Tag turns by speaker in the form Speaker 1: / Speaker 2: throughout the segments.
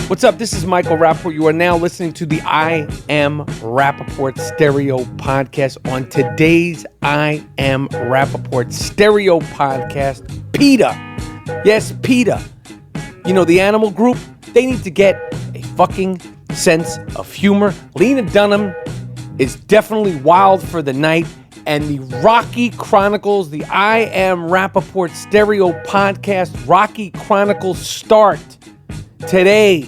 Speaker 1: What's up? This is Michael Rapaport. You are now listening to the I Am Rapaport Stereo Podcast. On today's I Am Rapaport Stereo Podcast, PETA. Yes, PETA. You know, the animal group, they need to get a fucking sense of humor. Lena Dunham is definitely wild for the night. And the Rocky Chronicles, the I Am Rapaport Stereo Podcast, Rocky Chronicles start today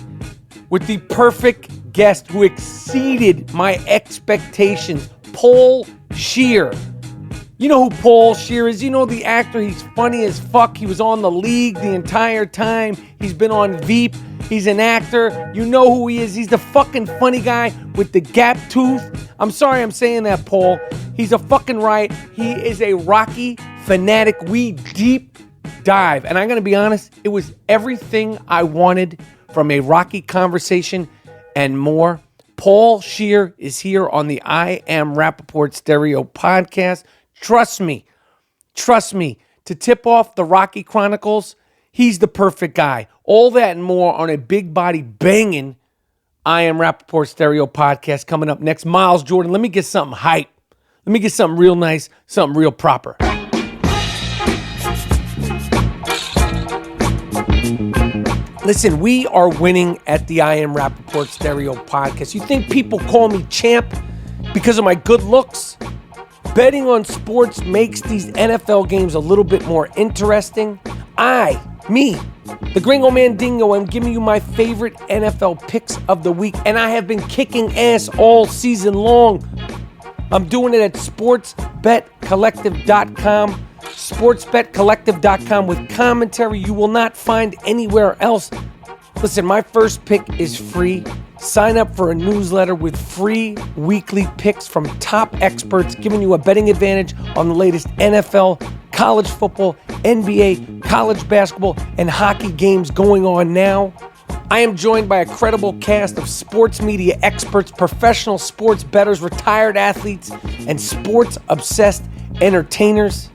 Speaker 1: with the perfect guest who exceeded my expectations, Paul Scheer. You know who Paul Scheer is? You know the actor. He's funny as fuck. He was on The League the entire time. He's been on Veep. He's an actor. You know who he is. He's the fucking funny guy with the gap tooth. I'm sorry I'm saying that, Paul. He's a fucking riot. He is a Rocky fanatic. We deep dive. And I'm going to be honest, it was everything I wanted from a Rocky conversation and more. Paul Scheer is here on the I Am Rapaport Stereo Podcast. Trust me, to tip off the Rocky Chronicles, he's the perfect guy. All that and more on a big body banging I Am Rapaport Stereo Podcast coming up next. Miles Jordan, let me get something hype. Let me get something real nice, something real proper. Listen, we are winning at the I Am Rapaport Stereo Podcast. You think people call me champ because of my good looks? Betting on sports makes these NFL games a little bit more interesting. The Gringo Mandingo, am giving you my favorite NFL picks of the week, and I have been kicking ass all season long. I'm doing it at sportsbetcollective.com. sportsbetcollective.com with commentary you will not find anywhere else. Listen, my first pick is free. Sign up for a newsletter with free weekly picks from top experts giving you a betting advantage on the latest NFL, college football, NBA, college basketball, and hockey games going on now. I am joined by a credible cast of sports media experts, professional sports bettors, retired athletes, and sports-obsessed entertainers.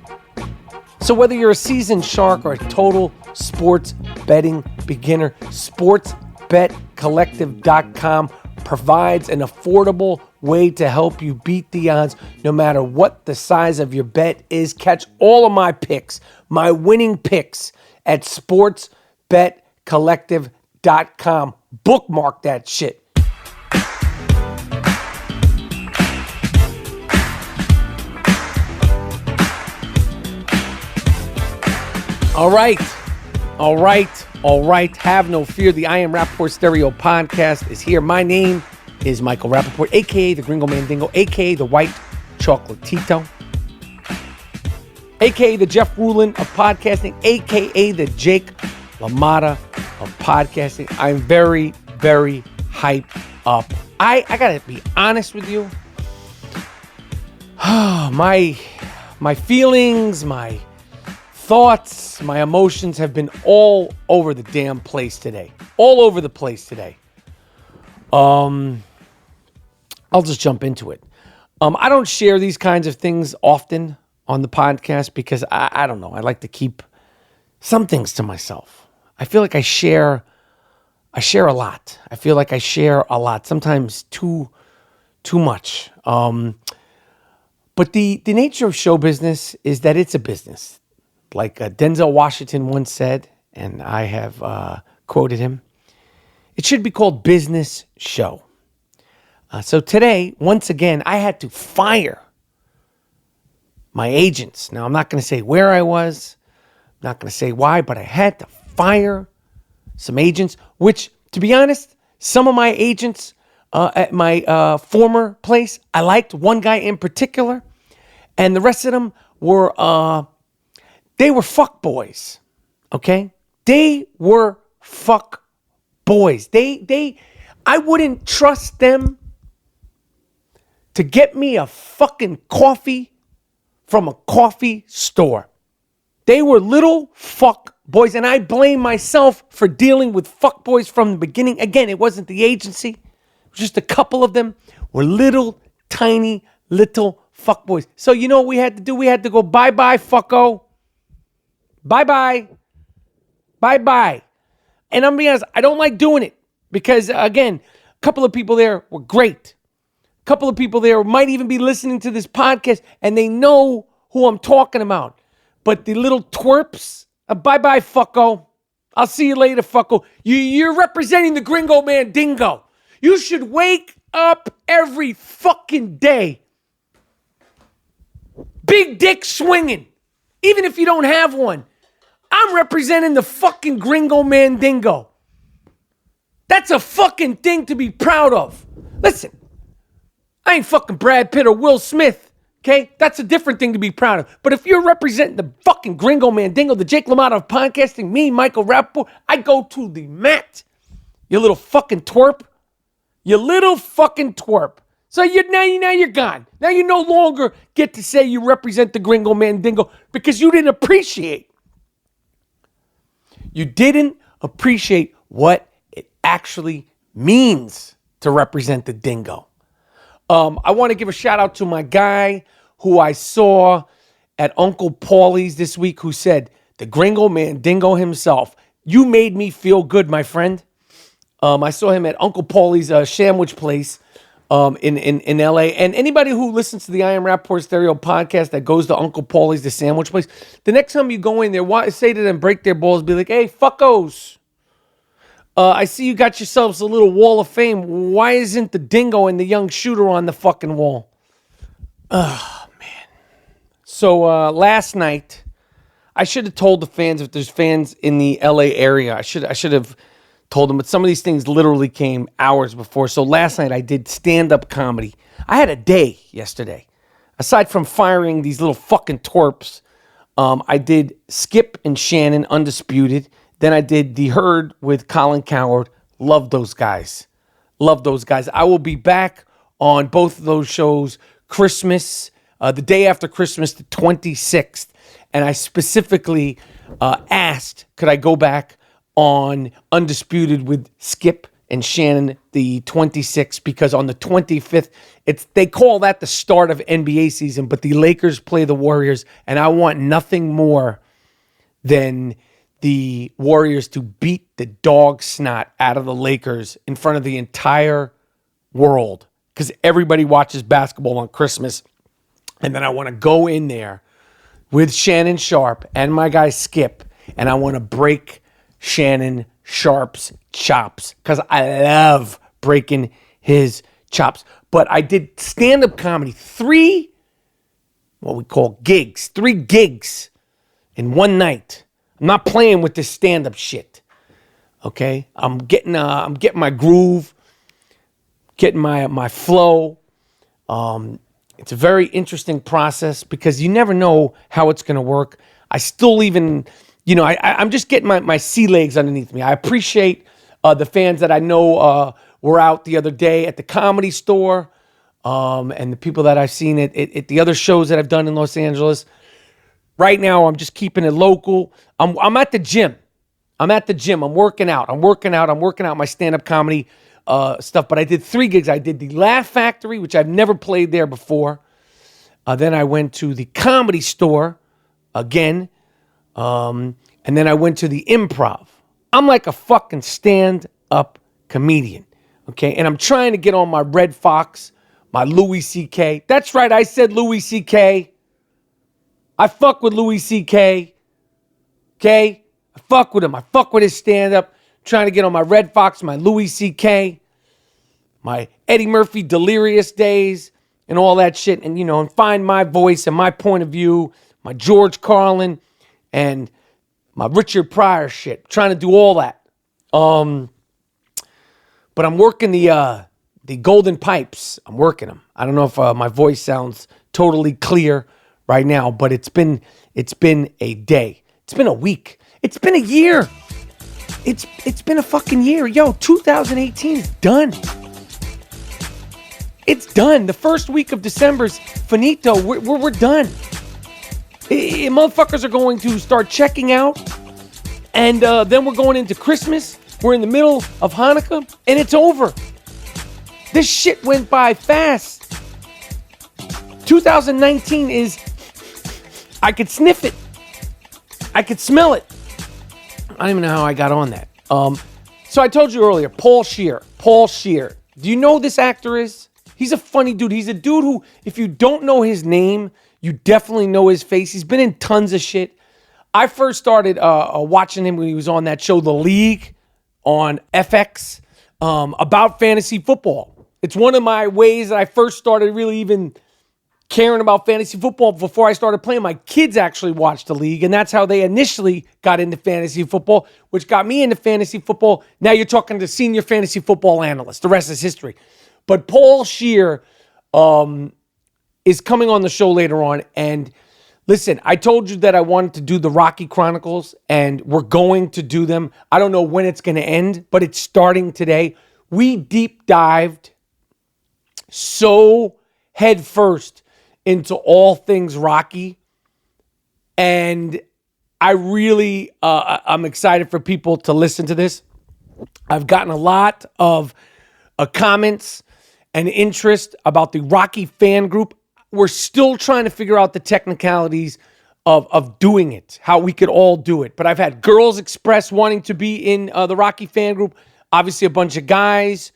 Speaker 1: So whether you're a seasoned shark or a total sports betting beginner, sportsbetcollective.com provides an affordable way to help you beat the odds no matter what the size of your bet is. Catch all of my picks, my winning picks at sportsbetcollective.com. Bookmark that shit. All right. Have no fear. The I Am Rapaport Stereo Podcast is here. My name is Michael Rapaport, a.k.a. the Gringo Mandingo, a.k.a. the White Chocolatito, a.k.a. the Jeff Rulin of podcasting, a.k.a. the Jake LaMotta of podcasting. I'm very, very hyped up. I got to be honest with you. My feelings, my thoughts, my emotions have been all over the damn place today. All over the place today. I'll just jump into it. I don't share these kinds of things often on the podcast because I don't know. I like to keep some things to myself. I feel like I share a lot. I feel like I share a lot, sometimes too much. But the nature of show business is that it's a business. Like Denzel Washington once said, and I have quoted him, it should be called business show. So today, once again, I had to fire my agents. Now, I'm not going to say where I was. I'm not going to say why, but I had to fire some agents, which, to be honest, some of my agents at my former place, I liked one guy in particular, and the rest of them were... they were fuck boys, okay? They were fuck boys. I wouldn't trust them to get me a fucking coffee from a coffee store. They were little fuck boys, and I blame myself for dealing with fuck boys from the beginning. Again, it wasn't the agency. It was just a couple of them were little, tiny, little fuck boys. So you know what we had to do? We had to go bye-bye, fucko. Bye-bye. Bye-bye. And I'm being honest, I don't like doing it Because, again, a couple of people there were great. A couple of people there might even be listening to this podcast, and they know who I'm talking about. But the little twerps, bye-bye, fucko. I'll see you later, fucko. You're representing the gringo man dingo. You should wake up every fucking day. Big dick swinging. Even if you don't have one. I'm representing the fucking gringo man dingo. That's a fucking thing to be proud of. Listen, I ain't fucking Brad Pitt or Will Smith. Okay, that's a different thing to be proud of. But if you're representing the fucking gringo man dingo, the Jake LaMotta of podcasting, me, Michael Rapaport, I go to the mat. You little fucking twerp. You little fucking twerp. So now you're gone. Now you no longer get to say you represent the gringo man dingo because you didn't appreciate. You didn't appreciate what it actually means to represent the dingo. I want to give a shout out to my guy who I saw at Uncle Paulie's this week who said, the gringo man dingo himself, you made me feel good, my friend. I saw him at Uncle Paulie's sandwich place in LA. And anybody who listens to the I Am Rapaport Stereo podcast that goes to Uncle Paulie's, the sandwich place, the next time you go in there, say to them, break their balls, be like, hey, fuckos. I see you got yourselves a little wall of fame. Why isn't the dingo and the young shooter on the fucking wall? Oh, man. So last night, I should have told the fans, if there's fans in the LA area, I should have told them, but some of these things literally came hours before. So last night I did stand-up comedy. I had a day yesterday. Aside from firing these little fucking twerps, I did Skip and Shannon, Undisputed. Then I did The Herd with Colin Coward. Love those guys. Love those guys. I will be back on both of those shows Christmas, the day after Christmas, the 26th. And I specifically asked, could I go back on Undisputed with Skip and Shannon the 26th, because on the 25th, they call that the start of NBA season, but the Lakers play the Warriors, and I want nothing more than the Warriors to beat the dog snot out of the Lakers in front of the entire world, because everybody watches basketball on Christmas, and then I want to go in there with Shannon Sharp and my guy Skip, and I want to break Shannon Sharp's chops, because I love breaking his chops. But I did stand-up comedy, 3 gigs in one night. I'm not playing with this stand-up shit. Okay? I'm getting my groove, getting my flow. It's a very interesting process because you never know how it's going to work. I still even, I'm just getting my sea legs underneath me. I appreciate the fans that I know were out the other day at the Comedy Store, and the people that I've seen at the other shows that I've done in Los Angeles. Right now, I'm just keeping it local. I'm at the gym. I'm working out. I'm working out my stand-up comedy stuff. But I did 3 gigs. I did the Laugh Factory, which I've never played there before. Then I went to the Comedy Store again. And then I went to the Improv. I'm like a fucking stand-up comedian. Okay? And I'm trying to get on my Red Fox, my Louis C.K. That's right, I said Louis C.K. I fuck with Louis C.K. Okay? I fuck with him. I fuck with his stand-up. Trying to get on my Red Fox, my Louis C.K., my Eddie Murphy delirious days, and all that shit. And, and find my voice and my point of view, my George Carlin, and my Richard Pryor shit. Trying to do all that. But I'm working the golden pipes. I'm working them. I don't know if my voice sounds totally clear right now, but it's been a day. It's been a week. It's been a year. It's been a fucking year. Yo, 2018 is done. It's done. The first week of December's finito. We're done. Motherfuckers are going to start checking out, and then we're going into Christmas. We're in the middle of Hanukkah, and it's over. This shit went by fast. 2019 is, I could sniff it. I could smell it. I don't even know how I got on that. So I told you earlier, Paul Scheer. Paul Scheer. Do you know who this actor is? He's a funny dude. He's a dude who, if you don't know his name, you definitely know his face. He's been in tons of shit. I first started watching him when he was on that show, The League, on FX, about fantasy football. It's one of my ways that I first started really even caring about fantasy football before I started playing. My kids actually watched The League, and that's how they initially got into fantasy football, which got me into fantasy football. Now you're talking to senior fantasy football analyst. The rest is history. But Paul Scheer is coming on the show later on, and listen, I told you that I wanted to do the Rocky Chronicles, and we're going to do them. I don't know when it's going to end, but it's starting today. We deep dived so head first into all things Rocky. And I really, I'm excited for people to listen to this. I've gotten a lot of comments and interest about the Rocky fan group. We're still trying to figure out the technicalities of doing it, how we could all do it. But I've had girls express wanting to be in the Rocky fan group. Obviously, a bunch of guys.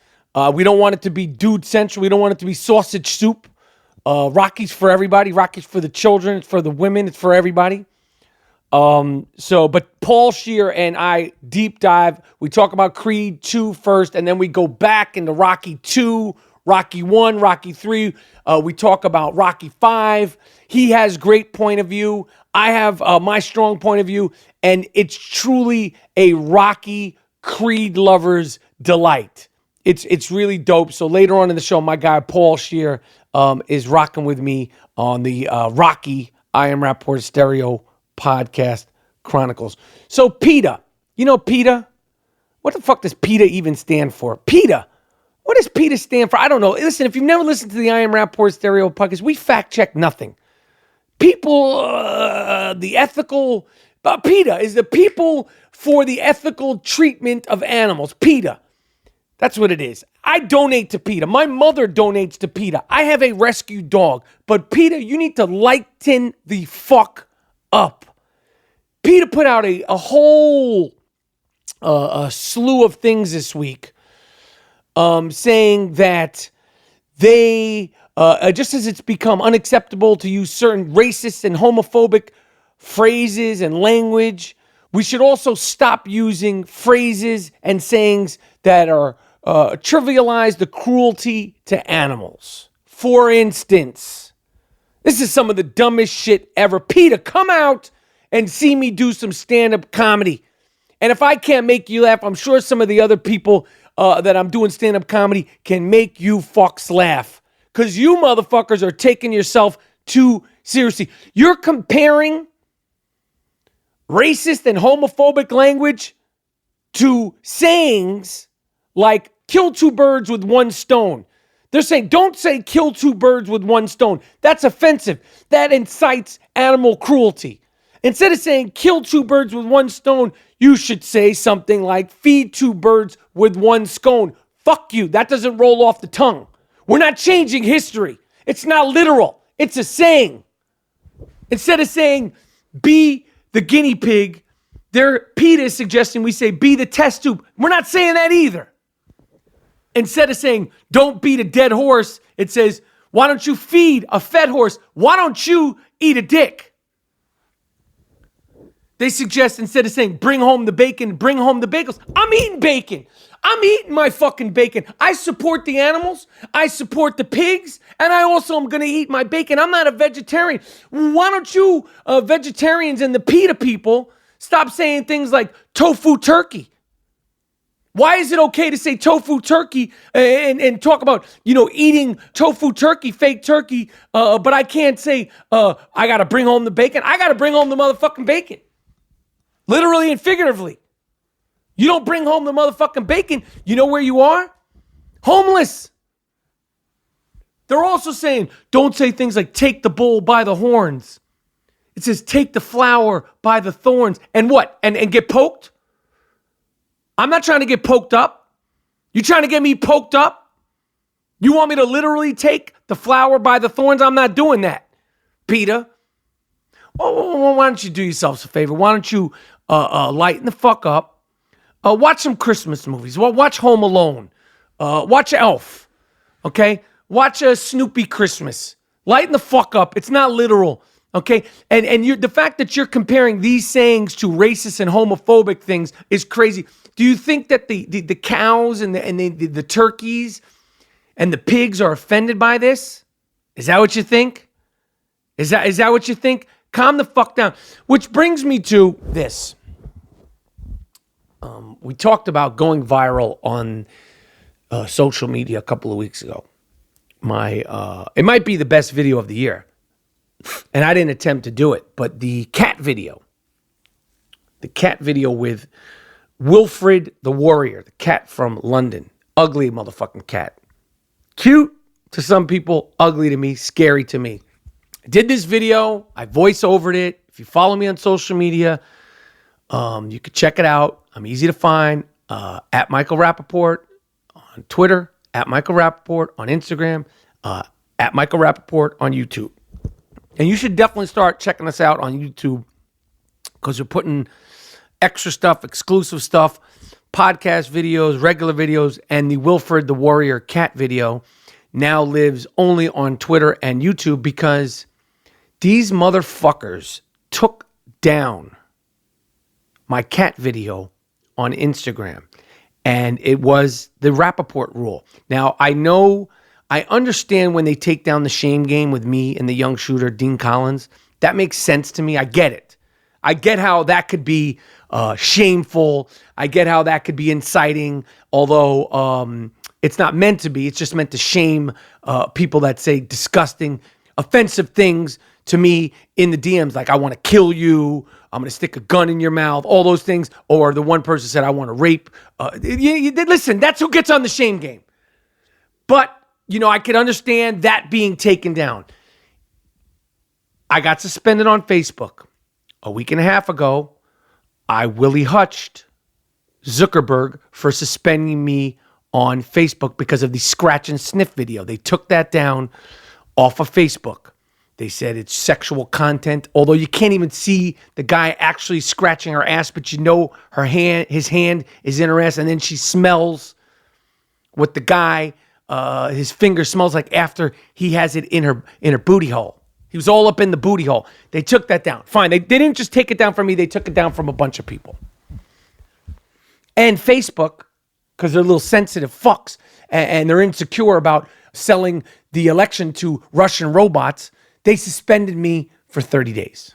Speaker 1: We don't want it to be dude central. We don't want it to be sausage soup. Rocky's for everybody. Rocky's for the children. It's for the women. It's for everybody. But Paul Scheer and I deep dive. We talk about Creed 2 first, and then we go back into Rocky 2, Rocky 1, Rocky 3. We talk about Rocky 5. He has great point of view. I have my strong point of view, and it's truly a Rocky Creed lover's delight. It's really dope. So later on in the show, my guy Paul Scheer is rocking with me on the Rocky I Am Rapaport Stereo Podcast Chronicles. So PETA, you know PETA? What the fuck does PETA even stand for? PETA. What does PETA stand for? I don't know. Listen, if you've never listened to the I Am Rapaport Stereo Podcast, we fact check nothing. People, the ethical, PETA is the people for the ethical treatment of animals. PETA. That's what it is. I donate to PETA. My mother donates to PETA. I have a rescue dog. But PETA, you need to lighten the fuck up. PETA put out a whole slew of things this week saying that they, just as it's become unacceptable to use certain racist and homophobic phrases and language, we should also stop using phrases and sayings that are trivialize the cruelty to animals. For instance, this is some of the dumbest shit ever. PETA, come out and see me do some stand-up comedy. And if I can't make you laugh, I'm sure some of the other people that I'm doing stand-up comedy can make you fucks laugh. Because you motherfuckers are taking yourself too seriously. You're comparing racist and homophobic language to sayings like kill two birds with one stone. They're saying, don't say kill two birds with one stone. That's offensive. That incites animal cruelty. Instead of saying kill two birds with one stone, you should say something like feed two birds with one scone. Fuck you. That doesn't roll off the tongue. We're not changing history. It's not literal. It's a saying. Instead of saying be the guinea pig, PETA is suggesting we say be the test tube. We're not saying that either. Instead of saying don't beat a dead horse, it says why don't you feed a fed horse? Why don't you eat a dick? They suggest instead of saying bring home the bacon, bring home the bagels. I'm eating bacon. I'm eating my fucking bacon. I support the animals. I support the pigs. And I also am going to eat my bacon. I'm not a vegetarian. Why don't you vegetarians and the PETA people stop saying things like tofu turkey? Why is it okay to say tofu turkey and talk about, eating tofu turkey, fake turkey, but I can't say I got to bring home the bacon? I got to bring home the motherfucking bacon. Literally and figuratively. You don't bring home the motherfucking bacon, you know where you are? Homeless. They're also saying, don't say things like take the bull by the horns. It says take the flower by the thorns. And what? And get poked? I'm not trying to get poked up. You trying to get me poked up? You want me to literally take the flower by the thorns? I'm not doing that, PETA. Well, why don't you do yourselves a favor? Why don't you lighten the fuck up? Watch some Christmas movies. Well, watch Home Alone. Watch Elf. Okay? Watch a Snoopy Christmas. Lighten the fuck up. It's not literal. Okay? And the fact that you're comparing these sayings to racist and homophobic things is crazy. Do you think that the cows and the turkeys and the pigs are offended by this? Is that what you think? Is that what you think? Calm the fuck down. Which brings me to this. We talked about going viral on social media a couple of weeks ago. It might be the best video of the year. And I didn't attempt to do it, but the cat video with Wilfred the Warrior, the cat from London, ugly motherfucking cat. Cute to some people, ugly to me, scary to me. I did this video, I voice overed it. If you follow me on social media, you can check it out. I'm easy to find, at Michael Rapaport on Twitter, at Michael Rapaport on Instagram, at Michael Rapaport on YouTube. And you should definitely start checking us out on YouTube because we're putting extra stuff, exclusive stuff, podcast videos, regular videos, and the Wilfred the Warrior cat video now lives only on Twitter and YouTube because these motherfuckers took down my cat video on Instagram. And it was the Rapaport rule. Now, I understand when they take down the shame game with me and the young shooter, Dean Collins. That makes sense to me. I get it. I get how that could be shameful. I get how that could be inciting, although it's not meant to be. It's just meant to shame people that say disgusting, offensive things to me in the DMs, like I want to kill you, I'm going to stick a gun in your mouth, all those things. Or the one person said, I want to rape. Listen, that's who gets on the shame game. But, I could understand that being taken down. I got suspended on Facebook a week and a half ago. I Willie Hutched Zuckerberg for suspending me on Facebook because of the scratch and sniff video. They took that down off of Facebook. They said it's sexual content, although you can't even see the guy actually scratching her ass, but his hand is in her ass, and then she smells what the guy, his finger smells like after he has it in her booty hole. He was all up in the booty hole. They took that down. Fine. They didn't just take it down from me. They took it down from a bunch of people. And Facebook, because they're little sensitive fucks, and they're insecure about selling the election to Russian robots, they suspended me for 30 days.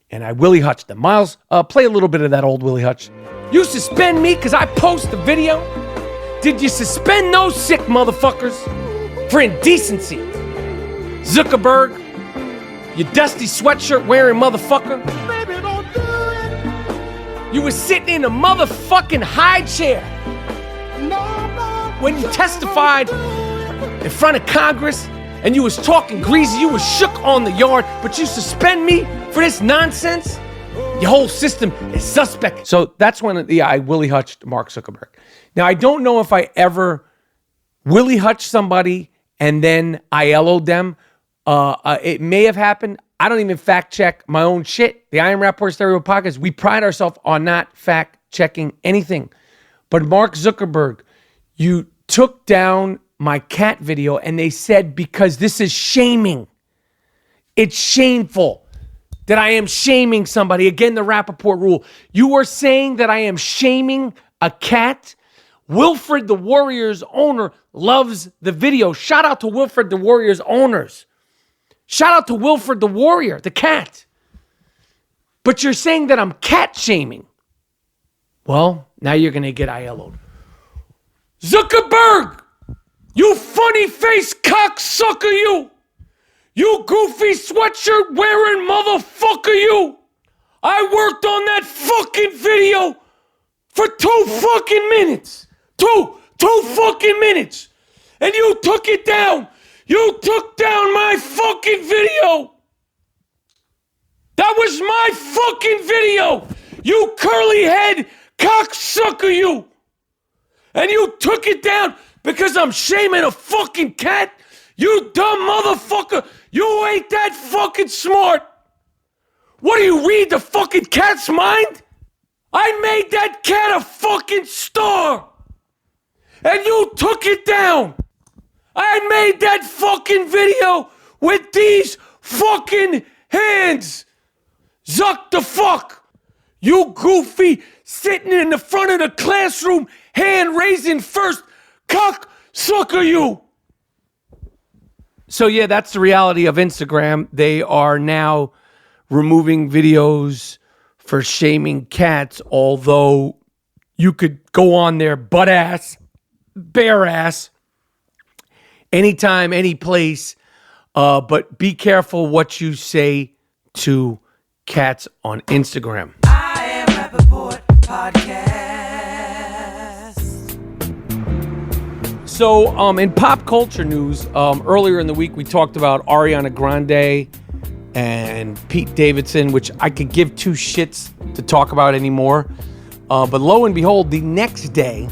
Speaker 1: And I Willie Hutched them. Miles, play a little bit of that old Willie Hutch. You suspend me because I post the video? Did you suspend those sick motherfuckers for indecency? Zuckerberg, you dusty sweatshirt wearing motherfucker. Baby, don't do it. You were sitting in a motherfucking high chair when you testified in front of Congress. And you was talking greasy, you was shook on the yard, but you suspend me for this nonsense? Your whole system is suspect. So that's when I Willie Hutched Mark Zuckerberg. Now, I don't know if I ever Willie Hutched somebody and then ILO'd them. It may have happened. I don't even fact check my own shit. The I Am Rapaport Stereo Podcast, we pride ourselves on not fact checking anything. But Mark Zuckerberg, you took down my cat video, and they said because this is shaming. It's shameful that I am shaming somebody. Again, the Rapaport rule. You are saying that I am shaming a cat? Wilfred the Warrior's owner loves the video. Shout out to Wilfred the Warrior's owners. Shout out to Wilfred the Warrior, the cat. But you're saying that I'm cat shaming. Well, now you're going to get ILO'd. Zuckerberg! You funny face cocksucker, you! You goofy sweatshirt wearing motherfucker, you! I worked on that fucking video for 2 fucking minutes. Two fucking minutes. And you took it down. You took down my fucking video. That was my fucking video. You curly head cocksucker, you! And you took it down because I'm shaming a fucking cat? You dumb motherfucker! You ain't that fucking smart! What do you read the fucking cat's mind? I made that cat a fucking star. And you took it down. I made that fucking video with these fucking hands. Zuck the fuck. You goofy sitting in the front of the classroom, hand raising first, cock sucker you. So yeah, that's the reality of Instagram. They are now removing videos for shaming cats, although you could go on there butt ass, bare ass, anytime, any place, but be careful what you say to cats on Instagram.
Speaker 2: I am Rapaport Podcast.
Speaker 1: So, in pop culture news, earlier in the week we talked about Ariana Grande and Pete Davidson, which I could give two shits to talk about anymore. But lo and behold, the next day,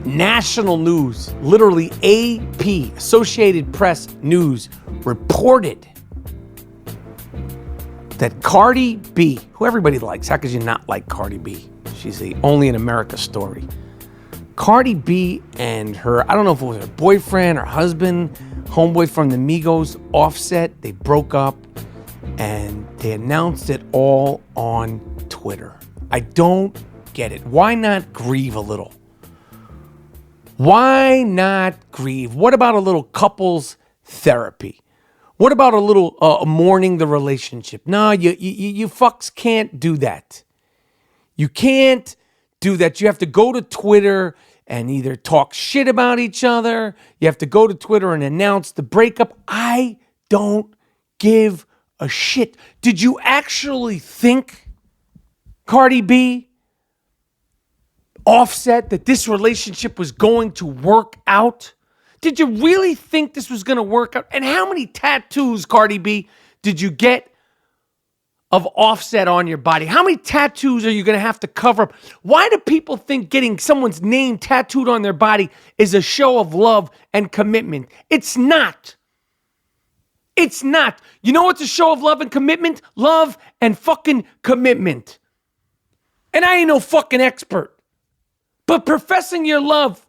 Speaker 1: national news, literally AP, Associated Press News, reported that Cardi B, who everybody likes, how could you not like Cardi B? She's the only in America story. Cardi B and her, I don't know if it was her boyfriend or husband, homeboy from the Migos, Offset, they broke up and they announced it all on Twitter. I don't get it. Why not grieve a little? Why not grieve? What about a little couples therapy? What about a little mourning the relationship? No, you fucks can't do that. You can't do that. You have to go to Twitter and either talk shit about each other. You have to go to Twitter and announce the breakup. I don't give a shit. Did you actually think, Cardi B, Offset, that this relationship was going to work out? Did you really think this was going to work out? And how many tattoos, Cardi B, did you get of Offset on your body? How many tattoos are you going to have to cover up? Why do people think getting someone's name tattooed on their body is a show of love and commitment? It's not. It's not. You know what's a show of love and commitment? Love and fucking commitment. And I ain't no fucking expert. But professing your love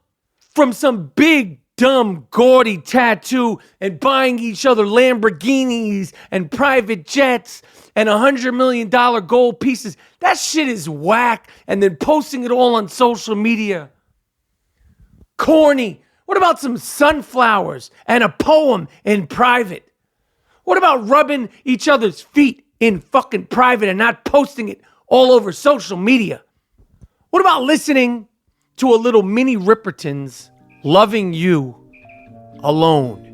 Speaker 1: from some big, dumb, gaudy tattoo and buying each other Lamborghinis and private jets and $100 million gold pieces, that shit is whack. And then posting it all on social media. Corny. What about some sunflowers and a poem in private? What about rubbing each other's feet in fucking private and not posting it all over social media? What about listening to a little Minnie Riperton's Loving You Alone?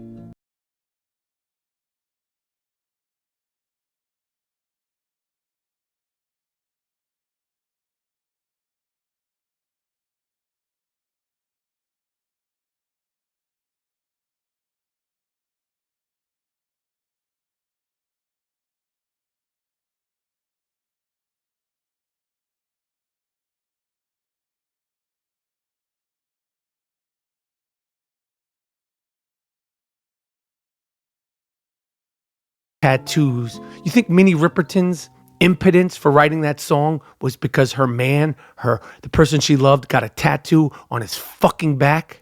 Speaker 1: Tattoos. You think Minnie Riperton's impotence for writing that song was because her man, the person she loved, got a tattoo on his fucking back?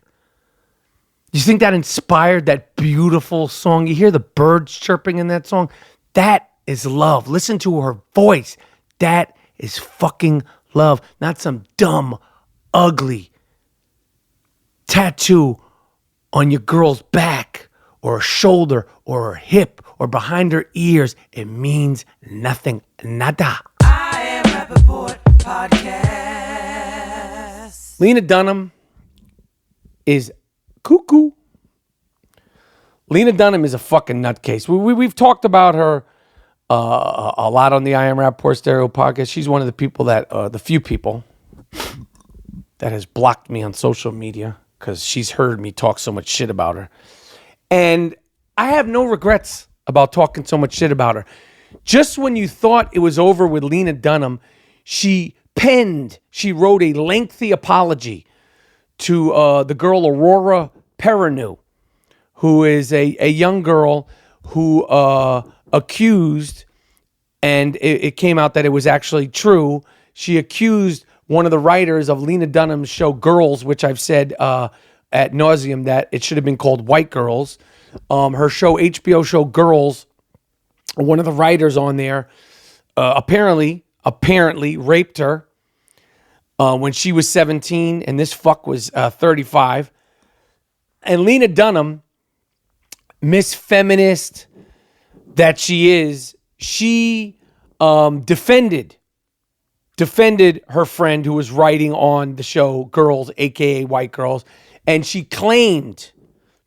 Speaker 1: You think that inspired that beautiful song? You hear the birds chirping in that song? That is love. Listen to her voice. That is fucking love. Not some dumb, ugly tattoo on your girl's back or her shoulder or her hip or behind her ears. It means nothing. Nada.
Speaker 2: I am Rapaport Podcast.
Speaker 1: Lena Dunham is cuckoo. Lena Dunham is a fucking nutcase. We've talked about her a lot on the I Am Rapaport Stereo podcast. She's one of the people that, the few people that has blocked me on social media because she's heard me talk so much shit about her. And I have no regrets about talking so much shit about her. Just when you thought it was over with Lena Dunham, she wrote a lengthy apology to the girl Aurora Perrineau, who is a young girl who accused, and it came out that it was actually true. she accused one of the writers of Lena Dunham's show Girls, which I've said ad nauseum that it should have been called White Girls. Her show, HBO show Girls, one of the writers on there apparently raped her when she was 17 and this fuck was 35. And Lena Dunham, Miss Feminist that she is, she defended her friend who was writing on the show Girls, aka White Girls, and she claimed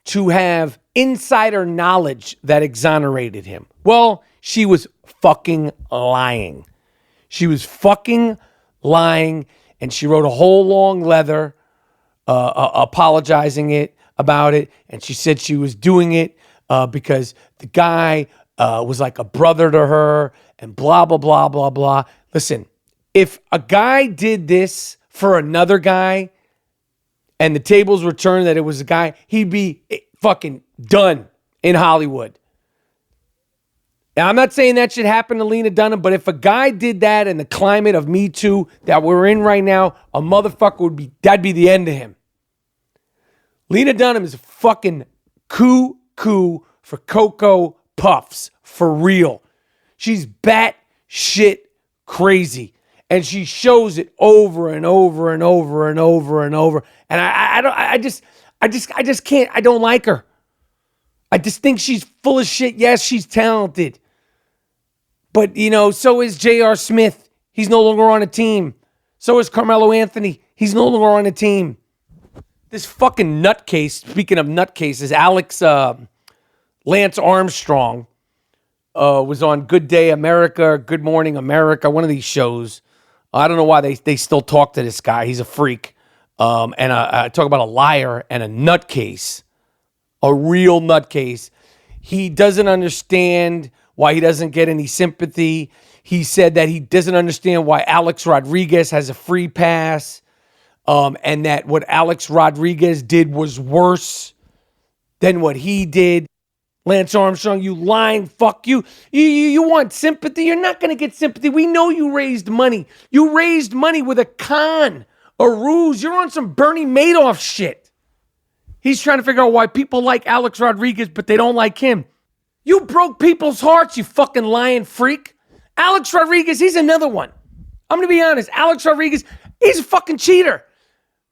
Speaker 1: to have insider knowledge that exonerated him. Well, she was fucking lying. She was fucking lying, and she wrote a whole long letter apologizing about it, and she said she was doing it because the guy was like a brother to her, and blah, blah, blah, blah, blah. Listen, if a guy did this for another guy and the tables were turned that it was a guy, he'd be fucking done in Hollywood. Now, I'm not saying that should happen to Lena Dunham, but if a guy did that in the climate of Me Too that we're in right now, a motherfucker that'd be the end of him. Lena Dunham is fucking cuckoo for Cocoa Puffs, for real. She's bat shit crazy. And she shows it over and over and over and over and over. And I just can't. I don't like her. I just think she's full of shit. Yes, she's talented. But, so is J.R. Smith. He's no longer on a team. So is Carmelo Anthony. He's no longer on a team. This fucking nutcase, speaking of nutcases, Lance Armstrong was on Good Day America, Good Morning America, one of these shows. I don't know why they still talk to this guy. He's a freak. And I talk about a liar and a nutcase, a real nutcase. He doesn't understand why he doesn't get any sympathy. He said that he doesn't understand why Alex Rodriguez has a free pass, and that what Alex Rodriguez did was worse than what he did. Lance Armstrong, you lying fuck you. You want sympathy? You're not going to get sympathy. We know you raised money. You raised money with a con, a ruse. You're on some Bernie Madoff shit. He's trying to figure out why people like Alex Rodriguez, but they don't like him. You broke people's hearts, you fucking lying freak. Alex Rodriguez, he's another one. I'm going to be honest. Alex Rodriguez, he's a fucking cheater.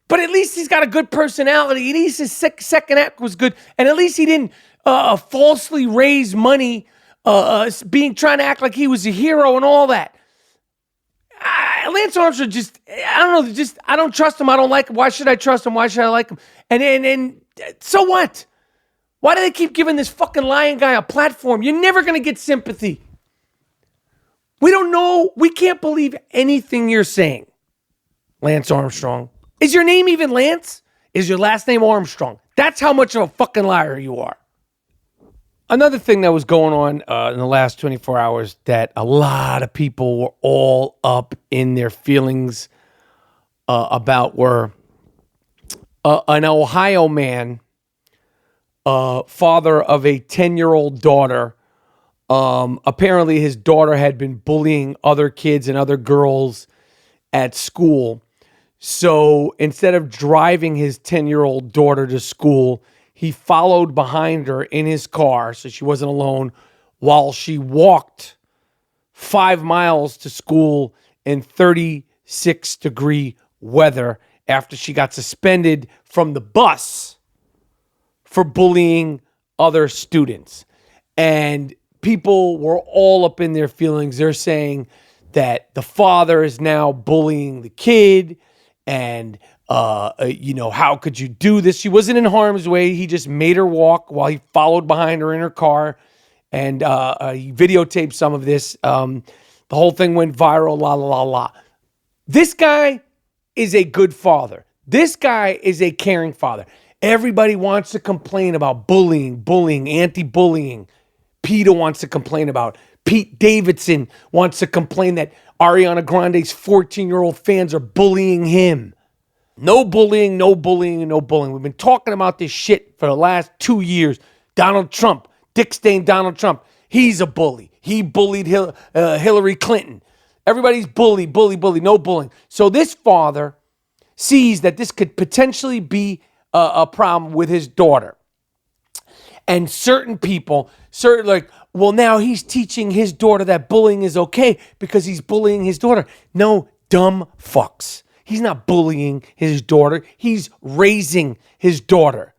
Speaker 1: But at least he's got a good personality. At least his second act was good. And at least he didn't falsely raise money, trying to act like he was a hero and all that. Lance Armstrong I don't trust him. I don't like him. Why should I trust him? Why should I like him? And so what? Why do they keep giving this fucking lying guy a platform? You're never going to get sympathy. We don't know. We can't believe anything you're saying, Lance Armstrong. Is your name even Lance? Is your last name Armstrong? That's how much of a fucking liar you are. Another thing that was going on in the last 24 hours that a lot of people were all up in their feelings about were an Ohio man, father of a 10-year-old daughter. Apparently his daughter had been bullying other kids and other girls at school. So instead of driving his 10-year-old daughter to school, he followed behind her in his car so she wasn't alone while she walked 5 miles to school in 36-degree weather after she got suspended from the bus for bullying other students. And people were all up in their feelings. They're saying that the father is now bullying the kid and how could you do this? She wasn't in harm's way. He just made her walk while he followed behind her in her car. And he videotaped some of this. The whole thing went viral, la, la, la, la. This guy is a good father. This guy is a caring father. Everybody wants to complain about bullying, anti-bullying. PETA wants to complain about. Pete Davidson wants to complain that Ariana Grande's 14-year-old fans are bullying him. No bullying, no bullying, no bullying. We've been talking about this shit for the last 2 years. Donald Trump, Dick Stain Donald Trump, he's a bully. He bullied Hillary Clinton. Everybody's bully, no bullying. So this father sees that this could potentially be a problem with his daughter. And certain people, well, now he's teaching his daughter that bullying is okay because he's bullying his daughter. No, dumb fucks. He's not bullying his daughter. He's raising his daughter.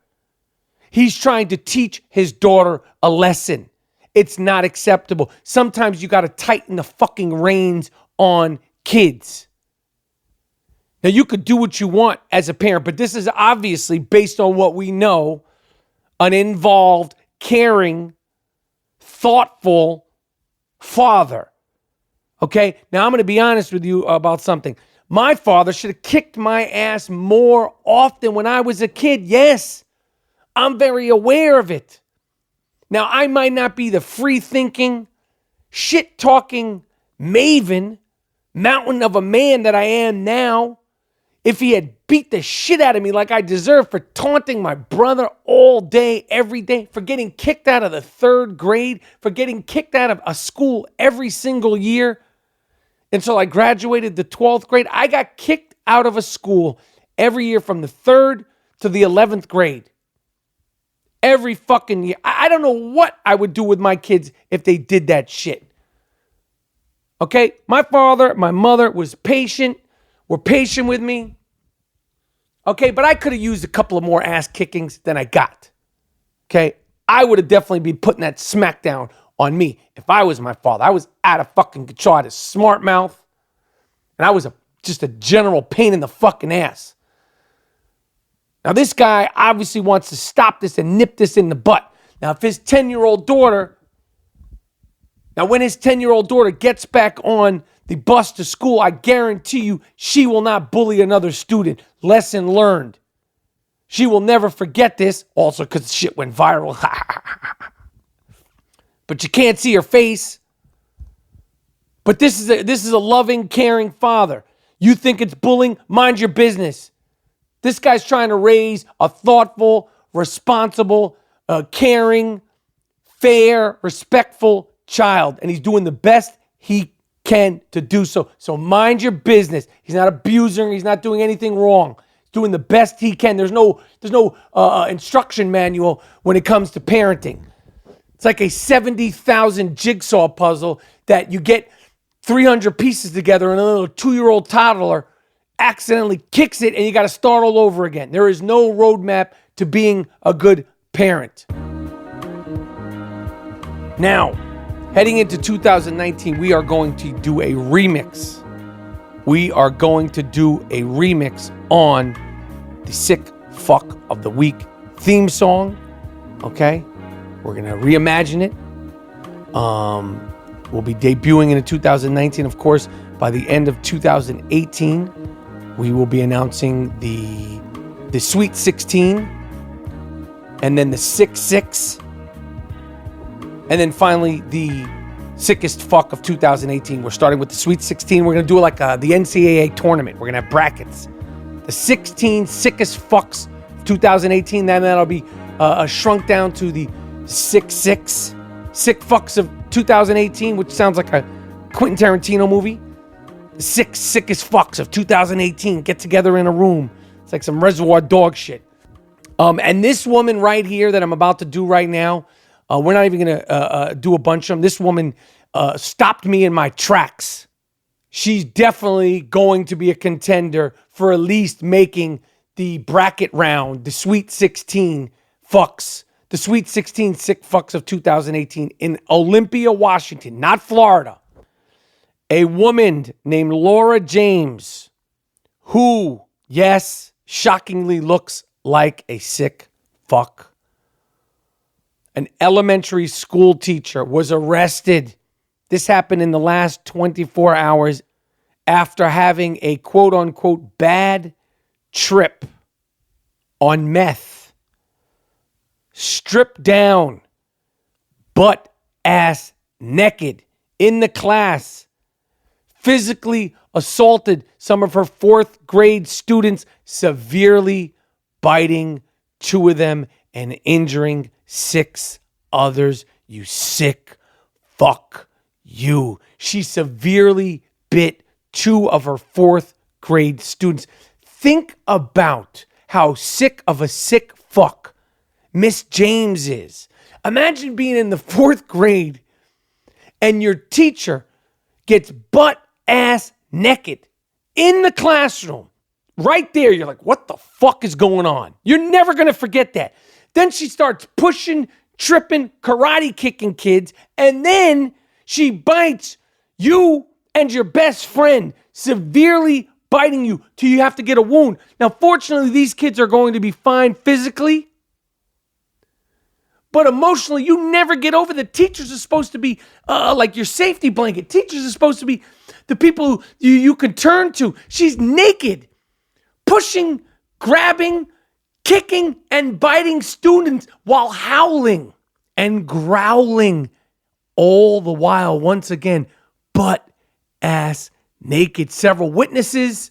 Speaker 1: He's trying to teach his daughter a lesson. It's not acceptable. Sometimes you got to tighten the fucking reins on kids. Now, you could do what you want as a parent, but this is obviously based on what we know, an involved, caring, thoughtful father. Okay? Now, I'm going to be honest with you about something. My father should have kicked my ass more often when I was a kid. Yes, I'm very aware of it. Now, I might not be the free-thinking, shit-talking maven, mountain of a man that I am now. If he had beat the shit out of me like I deserve for taunting my brother all day, every day, for getting kicked out of the 3rd grade, for getting kicked out of a school every single year until I graduated the 12th grade. I got kicked out of a school every year from the 3rd to the 11th grade. Every fucking year. I don't know what I would do with my kids if they did that shit. Okay? My father, my mother were patient with me. Okay, but I could have used a couple of more ass kickings than I got. Okay? I would have definitely been putting that smackdown on me if I was my father. I was out of fucking control. I had a smart mouth. And I was just a general pain in the fucking ass. Now, this guy obviously wants to stop this and nip this in the butt. Now, if his 10-year-old daughter, when his 10-year-old daughter gets back on the bus to school, I guarantee you she will not bully another student. Lesson learned. She will never forget this, also because shit went viral. But you can't see her face. But this is a loving, caring father. You think it's bullying? Mind your business. This guy's trying to raise a thoughtful, responsible, caring, fair, respectful child. And he's doing the best he can to do so. So mind your business. He's not abusing. He's not doing anything wrong. He's doing the best he can. There's no instruction manual when it comes to parenting. It's like a 70,000 jigsaw puzzle that you get 300 pieces together and a little 2-year-old toddler accidentally kicks it and you got to start all over again. There is no roadmap to being a good parent. Now, heading into 2019, we are going to do a remix. We are going to do a remix on the Sick Fuck of the Week theme song. Okay? We're going to reimagine it. We'll be debuting in 2019, of course. By the end of 2018, we will be announcing the Sweet 16, and then the Sick 6, and then finally the Sickest Fuck of 2018. We're starting with the Sweet 16. We're going to do it like the NCAA tournament. We're going to have brackets. The 16 Sickest Fucks of 2018, then that'll be shrunk down to the Sick Fucks of 2018, which sounds like a Quentin Tarantino movie. The 6 Sickest Fucks of 2018 get together in a room. It's like some Reservoir Dog shit. And this woman right here that I'm about to do right now, we're not even going to do a bunch of them. This woman stopped me in my tracks. She's definitely going to be a contender for at least making the bracket round, the Sweet 16 Fucks. The Sweet 16 Sick Fucks of 2018 in Olympia, Washington, not Florida. A woman named Laura James, who, yes, shockingly looks like a sick fuck. An elementary school teacher was arrested. This happened in the last 24 hours after having a quote-unquote bad trip on meth. Stripped down, butt ass naked in the class. Physically assaulted some of her 4th grade students, severely biting 2 of them and injuring 6 others. You sick fuck you. She severely bit two of her fourth grade students. Think about how sick of a sick fuck Miss James is. Imagine being in the fourth grade and your teacher gets butt ass naked in the classroom. Right there, you're like, what the fuck is going on? You're never going to forget that. Then she starts pushing, tripping, karate kicking kids, and then she bites you and your best friend, severely biting you till you have to get a wound. Now, fortunately, these kids are going to be fine physically, but emotionally, you never get over that. Teachers are supposed to be like your safety blanket. Teachers are supposed to be the people you can turn to. She's naked, pushing, grabbing, kicking, and biting students while howling and growling, all the while, once again, butt ass naked. Several witnesses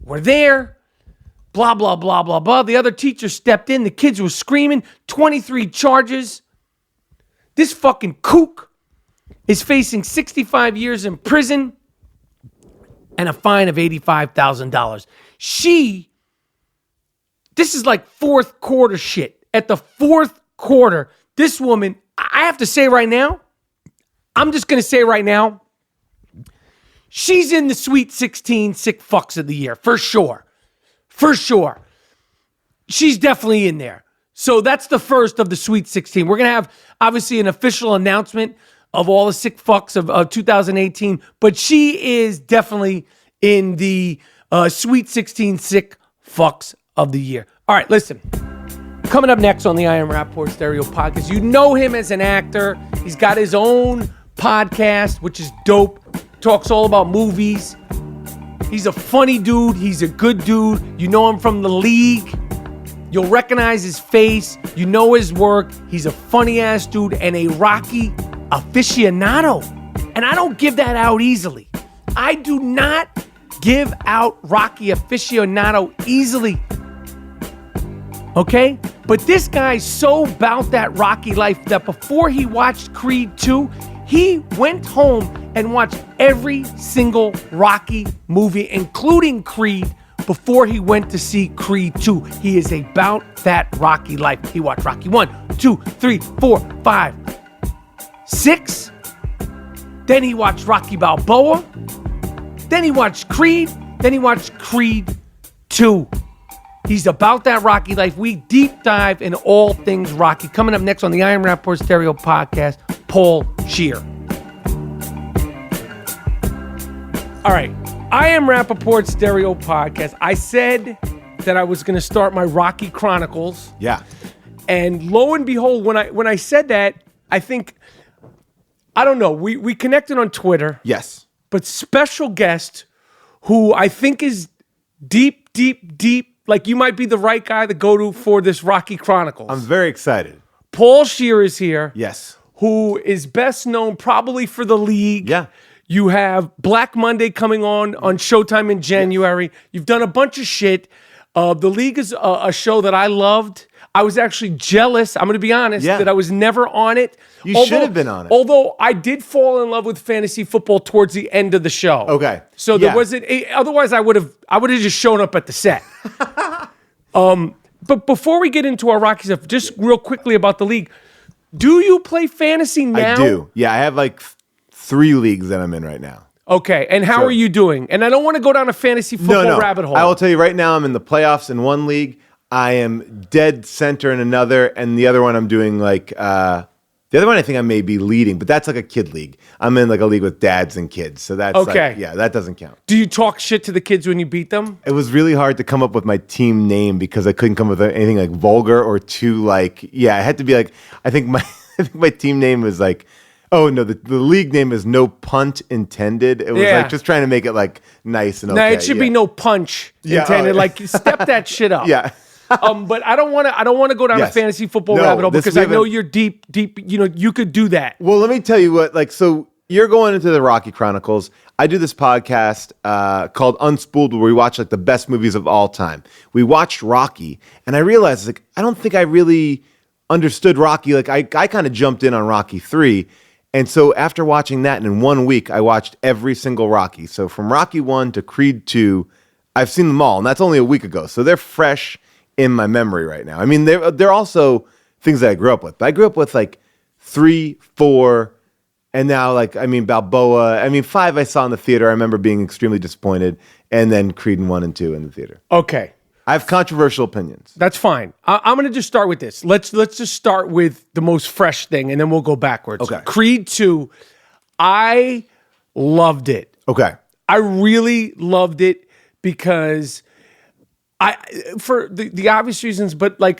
Speaker 1: were there. Blah, blah, blah, blah, blah. The other teacher stepped in. The kids were screaming. 23 charges. This fucking kook is facing 65 years in prison and a fine of $85,000. This is like fourth quarter shit. At the fourth quarter, this woman, I have to say right now, I'm just going to say right now, she's in the Sweet 16 sick fucks of the year, for sure. For sure. She's definitely in there. So that's the first of the Sweet 16. We're going to have, obviously, an official announcement of all the sick fucks of 2018, but she is definitely in the Sweet 16 sick fucks of the year. All right, listen. Coming up next on the I Am Rapaport Stereo podcast, you know him as an actor. He's got his own podcast, which is dope. Talks all about movies. He's a funny dude. He's a good dude. You know him from The League. You'll recognize his face. You know his work. He's a funny-ass dude and a Rocky aficionado. And I don't give that out easily. I do not give out Rocky aficionado easily. Okay? But this guy's so about that Rocky life that before he watched Creed 2, he went home and watched every single Rocky movie, including Creed, before he went to see Creed 2. He is about that Rocky life. He watched Rocky 1, 2, 3, 4, 5, 6. Then he watched Rocky Balboa. Then he watched Creed. Then he watched Creed 2. He's about that Rocky life. We deep dive in all things Rocky. Coming up next on the I Am Rapaport Stereo podcast, Paul Scheer. All right, I Am Rapaport Stereo podcast. I said that I was going to start my Rocky Chronicles.
Speaker 3: Yeah.
Speaker 1: And lo and behold, when I said that, I think, I don't know, we connected on Twitter.
Speaker 3: Yes.
Speaker 1: But special guest who I think is deep, like you might be the right guy to go to for this Rocky Chronicles.
Speaker 3: I'm very excited.
Speaker 1: Paul Scheer is here.
Speaker 3: Yes.
Speaker 1: Who is best known probably for The League.
Speaker 3: Yeah.
Speaker 1: You have Black Monday coming on Showtime in January. Yes. You've done a bunch of shit. The League is a show that I loved. I was actually jealous, I'm going to be honest, that I was never on it.
Speaker 3: You should have been on it.
Speaker 1: Although I did fall in love with fantasy football towards the end of the show.
Speaker 3: Okay.
Speaker 1: So there wasn't, otherwise I would have just shown up at the set. But before we get into our Rocky stuff, just real quickly about The League, do you play fantasy now?
Speaker 3: I do. Yeah, I have like 3 leagues that I'm in right now.
Speaker 1: Okay, and how are you doing? And I don't want to go down a fantasy football rabbit hole.
Speaker 3: I will tell you right now, I'm in the playoffs in one league. I am dead center in another, and the other one I'm doing like the other one I think I may be leading, but that's like a kid league. I'm in like a league with dads and kids, so that's
Speaker 1: okay.
Speaker 3: Like, that doesn't count.
Speaker 1: Do you talk shit to the kids when you beat them?
Speaker 3: It was really hard to come up with my team name because I couldn't come up with anything like vulgar or too like I had to be like I think my team name was like. Oh, no, the league name is No Punt Intended. It was like just trying to make it like nice and okay.
Speaker 1: No, it should be No Punch Intended. Like step that shit up.
Speaker 3: Yeah.
Speaker 1: But I don't want to go down a fantasy football rabbit hole because I know you're deep, you could do that.
Speaker 3: Well, let me tell you what, so you're going into the Rocky Chronicles. I do this podcast called Unspooled where we watch like the best movies of all time. We watched Rocky and I realized like I don't think I really understood Rocky. Like I kind of jumped in on Rocky 3. And so after watching that, and in 1 week, I watched every single Rocky. So from Rocky 1 to Creed 2, I've seen them all, and that's only a week ago. So they're fresh in my memory right now. I mean, they're also things that I grew up with. But I grew up with like 3, 4, and now Balboa. I mean, 5 I saw in the theater. I remember being extremely disappointed. And then Creed 1 and 2 in the theater.
Speaker 1: Okay.
Speaker 3: I have controversial opinions.
Speaker 1: That's fine. I'm going to just start with this. Let's just start with the most fresh thing, and then we'll go backwards.
Speaker 3: Okay.
Speaker 1: Creed 2, I loved it.
Speaker 3: Okay.
Speaker 1: I really loved it because for the obvious reasons, but while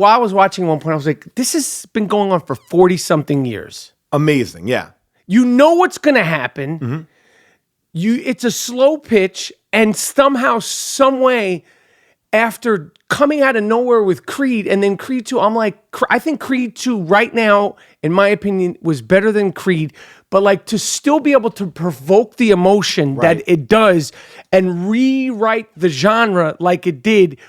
Speaker 1: I was watching at one point, I was like, this has been going on for 40-something years.
Speaker 3: Amazing, yeah.
Speaker 1: You know what's going to happen.
Speaker 3: Mm-hmm.
Speaker 1: It's a slow pitch, and somehow, some way, after coming out of nowhere with Creed and then Creed 2, I'm like, I think Creed 2 right now, in my opinion, was better than Creed. But like to still be able to provoke the emotion that it does and rewrite the genre like it did.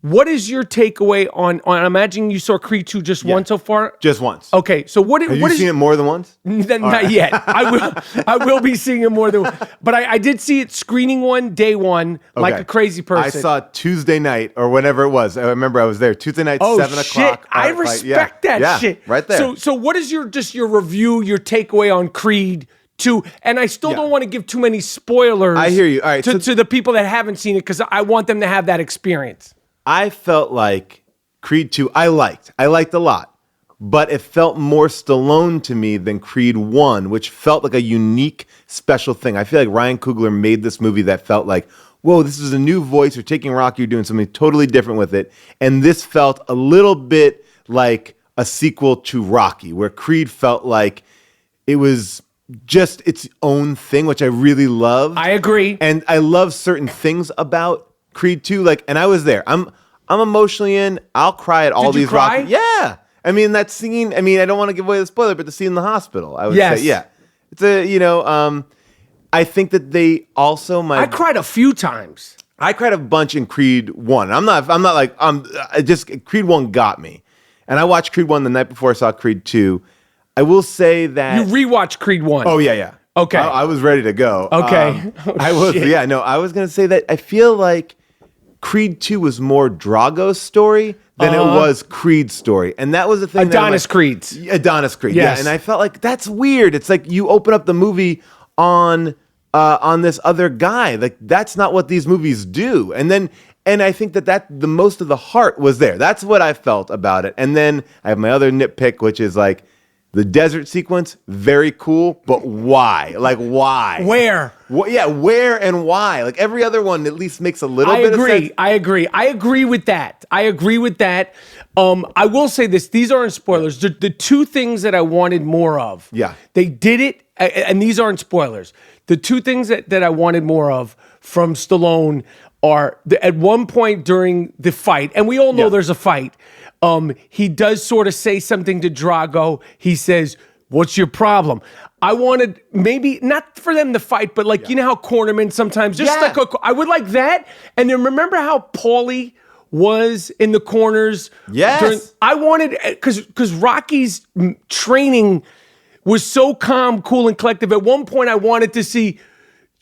Speaker 1: What is your takeaway on I imagine you saw Creed 2 just once so far?
Speaker 3: Just once.
Speaker 1: Okay, so have
Speaker 3: you seen it more than once?
Speaker 1: Not yet. I will be seeing it more than but I did see it screening day one, like a crazy person.
Speaker 3: I saw it Tuesday night or whenever it was. I remember I was there. Tuesday night, 7 o'clock.
Speaker 1: Shit. I respect that shit.
Speaker 3: Right there.
Speaker 1: So what is your review, your takeaway on Creed 2? And I still don't want to give too many spoilers.
Speaker 3: I hear you. All right,
Speaker 1: to the people that haven't seen it, because I want them to have that experience.
Speaker 3: I felt like Creed 2, I liked a lot, but it felt more Stallone to me than Creed 1, which felt like a unique, special thing. I feel like Ryan Coogler made this movie that felt like, whoa, this is a new voice. You're taking Rocky, you're doing something totally different with it. And this felt a little bit like a sequel to Rocky, where Creed felt like it was just its own thing, which I really loved.
Speaker 1: I agree.
Speaker 3: And I love certain things about Creed 2, and I was there. I'm emotionally in. I'll cry at all
Speaker 1: Did you
Speaker 3: these
Speaker 1: cry?
Speaker 3: Rocky. Yeah. I mean, that scene, I don't want to give away the spoiler, but the scene in the hospital, I would say, yeah. It's I think that they also
Speaker 1: I cried a few times.
Speaker 3: I cried a bunch in Creed 1. Creed 1 got me. And I watched Creed 1 the night before I saw Creed 2. I will say that
Speaker 1: You rewatched Creed 1.
Speaker 3: Oh, yeah.
Speaker 1: Okay.
Speaker 3: I was ready to go.
Speaker 1: Okay.
Speaker 3: I was going to say that I feel like Creed 2 was more Drago's story than it was Creed's story. And that was the thing.
Speaker 1: Adonis Creed.
Speaker 3: Adonis Creed,
Speaker 1: yes.
Speaker 3: yeah. And I felt like that's weird. It's like you open up the movie on this other guy. Like, that's not what these movies do. And I think that the most of the heart was there. That's what I felt about it. And then I have my other nitpick, which is like, the desert sequence, very cool, but why? Like, why?
Speaker 1: Where?
Speaker 3: Where and why? Like, every other one at least makes a little bit of sense.
Speaker 1: I agree with that. I will say this. These aren't spoilers. The two things that I wanted more of.
Speaker 3: Yeah.
Speaker 1: They did it, and these aren't spoilers. The two things that I wanted more of from Stallone are, at one point during the fight, and we all know there's a fight, he does sort of say something to Drago. He says, "What's your problem?" I wanted, maybe not for them to fight, but you know how cornermen sometimes I would like that. And then remember how Paulie was in the corners?
Speaker 3: Yes.
Speaker 1: I wanted, because Rocky's training was so calm, cool, and collective. At one point, I wanted to see,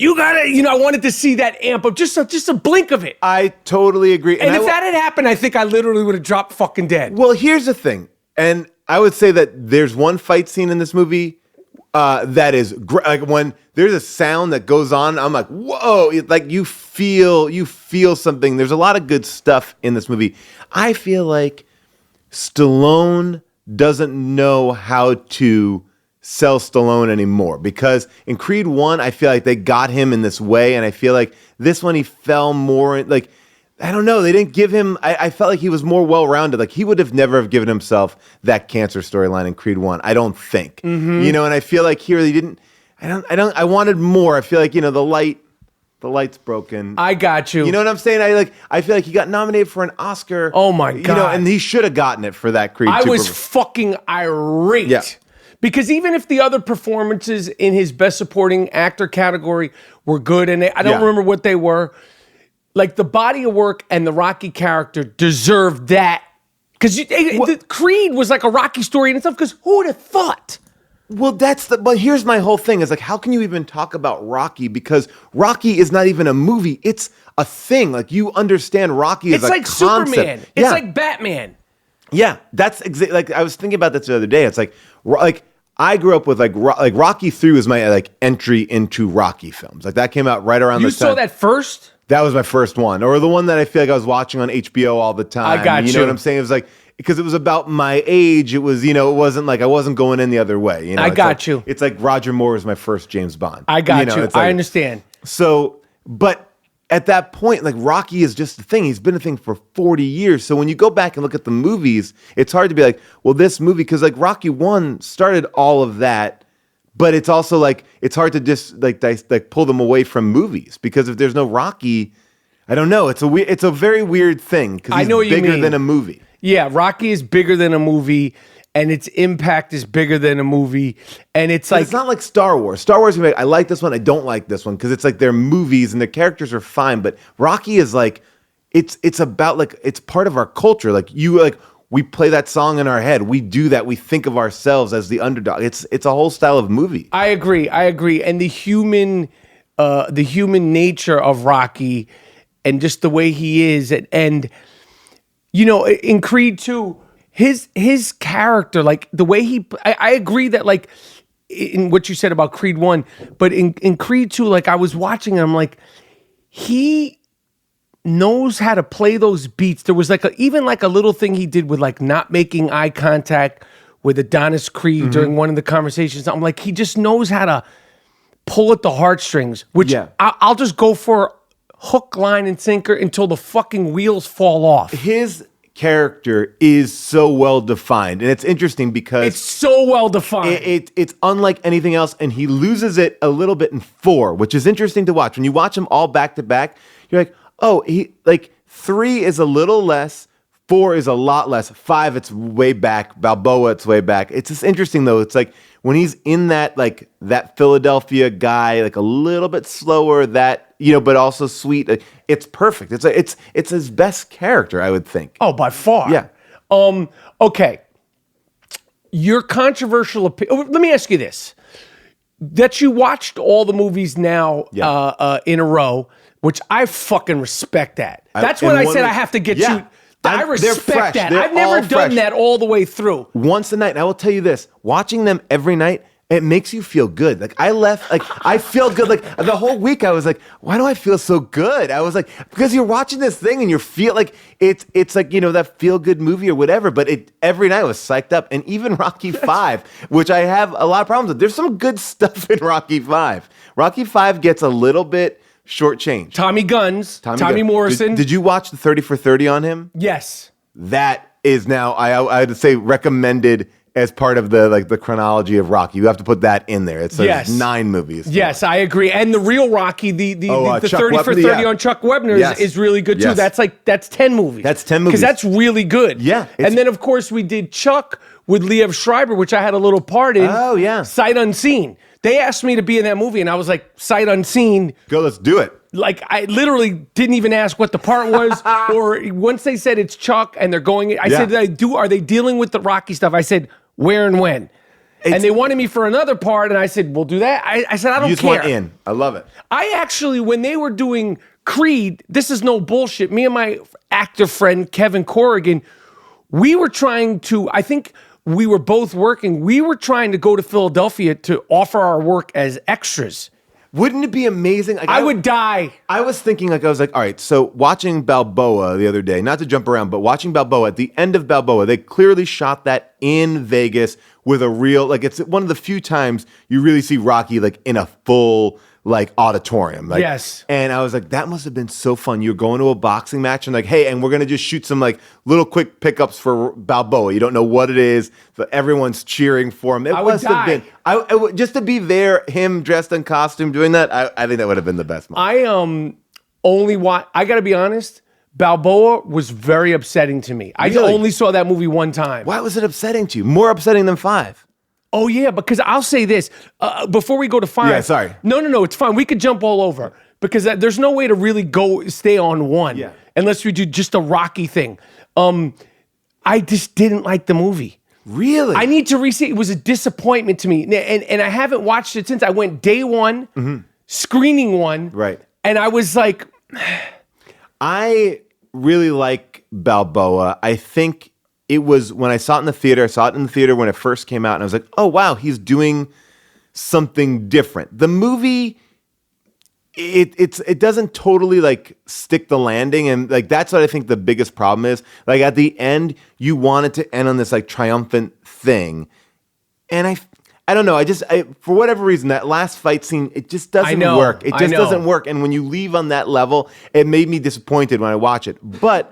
Speaker 1: I wanted to see that amp up, just a blink of it.
Speaker 3: I totally agree.
Speaker 1: And if that had happened, I think I literally would have dropped fucking dead.
Speaker 3: Well, here's the thing. And I would say that there's one fight scene in this movie that is great. Like, when there's a sound that goes on, I'm like, whoa, like you feel something. There's a lot of good stuff in this movie. I feel like Stallone doesn't know how to sell Stallone anymore, because in Creed 1, I feel like they got him in this way, and I feel like this one he fell more in, like, I don't know, they didn't give him, I felt like he was more well-rounded. Like, he would have never have given himself that cancer storyline in Creed 1, I don't think. Mm-hmm. And I feel like here they didn't, I wanted more. I feel like, the light's broken.
Speaker 1: I got you.
Speaker 3: You know what I'm saying? I feel like he got nominated for an Oscar.
Speaker 1: Oh my God.
Speaker 3: And he should have gotten it for that Creed 2.
Speaker 1: I was fucking irate.
Speaker 3: Yeah.
Speaker 1: Because even if the other performances in his Best Supporting Actor category were good, and I don't remember what they were, like, the body of work and the Rocky character deserved that. Because Creed was like a Rocky story in itself, because who would have thought?
Speaker 3: Well, but here's my whole thing is like, how can you even talk about Rocky? Because Rocky is not even a movie. It's a thing. Like, you understand Rocky as
Speaker 1: It's
Speaker 3: a
Speaker 1: like
Speaker 3: concept.
Speaker 1: Superman. It's like Batman.
Speaker 3: Yeah, that's exactly, like, I was thinking about this the other day. It's like I grew up with like Rocky 3 was my like entry into Rocky films. Like, that came out right around
Speaker 1: You
Speaker 3: the time.
Speaker 1: saw that first?
Speaker 3: That was my first one, or the one that I feel like I was watching on HBO all the time.
Speaker 1: I got
Speaker 3: You know what I'm saying? It was like, because it was about my age. It was, it wasn't like I wasn't going in the other way.
Speaker 1: I got you.
Speaker 3: It's like Roger Moore was my first James Bond.
Speaker 1: I got you.
Speaker 3: It's like,
Speaker 1: I understand.
Speaker 3: So, but at that point, like, Rocky is just a thing. He's been a thing for 40 years. So when you go back and look at the movies, it's hard to be like, well, this movie, because like Rocky 1 started all of that. But it's also like, it's hard to just like pull them away from movies, because if there's no Rocky, I don't know. It's a very weird thing, because he's bigger than a movie.
Speaker 1: Yeah, Rocky is bigger than a movie, and its impact is bigger than a movie. And it's like,
Speaker 3: it's not like Star Wars. Star Wars, I like this one, I don't like this one, because it's like they're movies and the characters are fine. But Rocky is like, it's about like, it's part of our culture. Like, we play that song in our head. We do that. We think of ourselves as the underdog. It's a whole style of movie.
Speaker 1: I agree. And the human nature of Rocky, and just the way he is, and in Creed 2, his character, like the way I agree that, like, in what you said about Creed 1, but in Creed 2, like, I was watching and I'm like, he knows how to play those beats. There was like even like a little thing he did with like not making eye contact with Adonis Creed during one of the conversations. I'm like, he just knows how to pull at the heartstrings, which I'll just go for hook, line, and sinker until the fucking wheels fall off.
Speaker 3: His character is so well defined, and it's interesting because
Speaker 1: it's so well defined.
Speaker 3: It's unlike anything else, and he loses it a little bit in 4, which is interesting to watch. When you watch them all back to back, you're like, oh, 3 is a little less, 4 is a lot less, 5 it's way back, Balboa it's way back. It's just interesting though. It's like when he's in that like that Philadelphia guy, like a little bit slower, that but also sweet. It's perfect. It's his best character, I would think.
Speaker 1: Oh, by far.
Speaker 3: Yeah.
Speaker 1: Okay. Your controversial opinion. Let me ask you this: that you watched all the movies now in a row, which I fucking respect that. That's when I said I have to get you. I respect that. I've never done that all the way through.
Speaker 3: Once a night. And I will tell you this, watching them every night, it makes you feel good. Like, I left, like, I feel good. Like, the whole week I was like, why do I feel so good? I was like, because you're watching this thing and you feel like it's like, that feel-good movie or whatever. But every night I was psyched up. And even Rocky 5, which I have a lot of problems with. There's some good stuff in Rocky 5. Rocky 5 gets a little bit shortchanged.
Speaker 1: Tommy Guns, Tommy Morrison.
Speaker 3: Did you watch the 30 for 30 on him?
Speaker 1: Yes.
Speaker 3: That is now, I would say, recommended as part of the chronology of Rocky. You have to put that in there. It's 9 movies.
Speaker 1: Yes, I agree. And the real Rocky, the 30 for 30 on Chuck Webner is really good too.
Speaker 3: Yes.
Speaker 1: That's 10 movies.
Speaker 3: That's 10 movies.
Speaker 1: Because that's really good.
Speaker 3: Yeah.
Speaker 1: And then of course we did Chuck with Liev Schreiber, which I had a little part in.
Speaker 3: Oh yeah.
Speaker 1: Sight Unseen. They asked me to be in that movie and I was like, sight unseen.
Speaker 3: Go, let's do it.
Speaker 1: Like, I literally didn't even ask what the part was, or once they said it's Chuck and they're going, I said, are they dealing with the Rocky stuff? I said, where and when? And they wanted me for another part, and I said, we'll do that. I said, I don't care.
Speaker 3: You just went in. I love it.
Speaker 1: I actually, when they were doing Creed, this is no bullshit, me and my actor friend, Kevin Corrigan, we were trying to, I think we were both working, we were trying to go to Philadelphia to offer our work as extras.
Speaker 3: Wouldn't it be amazing? Like,
Speaker 1: I would die.
Speaker 3: I was thinking, I was like, all right, so watching Balboa the other day, not to jump around, but watching Balboa, at the end of Balboa, they clearly shot that in Vegas with a real, like, it's one of the few times you really see Rocky, like, in a full, like, auditorium. Like,
Speaker 1: yes.
Speaker 3: And I was like, that must have been so fun. You're going to a boxing match and like, hey, and we're going to just shoot some, like, little quick pickups for Balboa. You don't know what it is, but everyone's cheering for him. It must have been, just to be there, him dressed in costume doing that, I think that would have been the best moment.
Speaker 1: I got to be honest, Balboa was very upsetting to me. Really? I only saw that movie one time.
Speaker 3: Why was it upsetting to you? More upsetting than 5.
Speaker 1: Oh, yeah, because I'll say this. Before we go to 5.
Speaker 3: Yeah, sorry.
Speaker 1: No, it's fine. We could jump all over because there's no way to really stay on one unless we do just a Rocky thing. I just didn't like the movie.
Speaker 3: Really?
Speaker 1: I need to re-see it. It was a disappointment to me. And I haven't watched it since. I went day one, screening one.
Speaker 3: Right.
Speaker 1: And I was like...
Speaker 3: I really like Balboa. I think it was when I saw it in the theater. I saw it in the theater when it first came out, and I was like, "Oh wow, he's doing something different." The movie, it doesn't totally like stick the landing, and like that's what I think the biggest problem is. Like at the end, you want it to end on this like triumphant thing, and I don't know. I for whatever reason, that last fight scene, it just doesn't work. It just doesn't work. And when you leave on that level, it made me disappointed when I watch it. But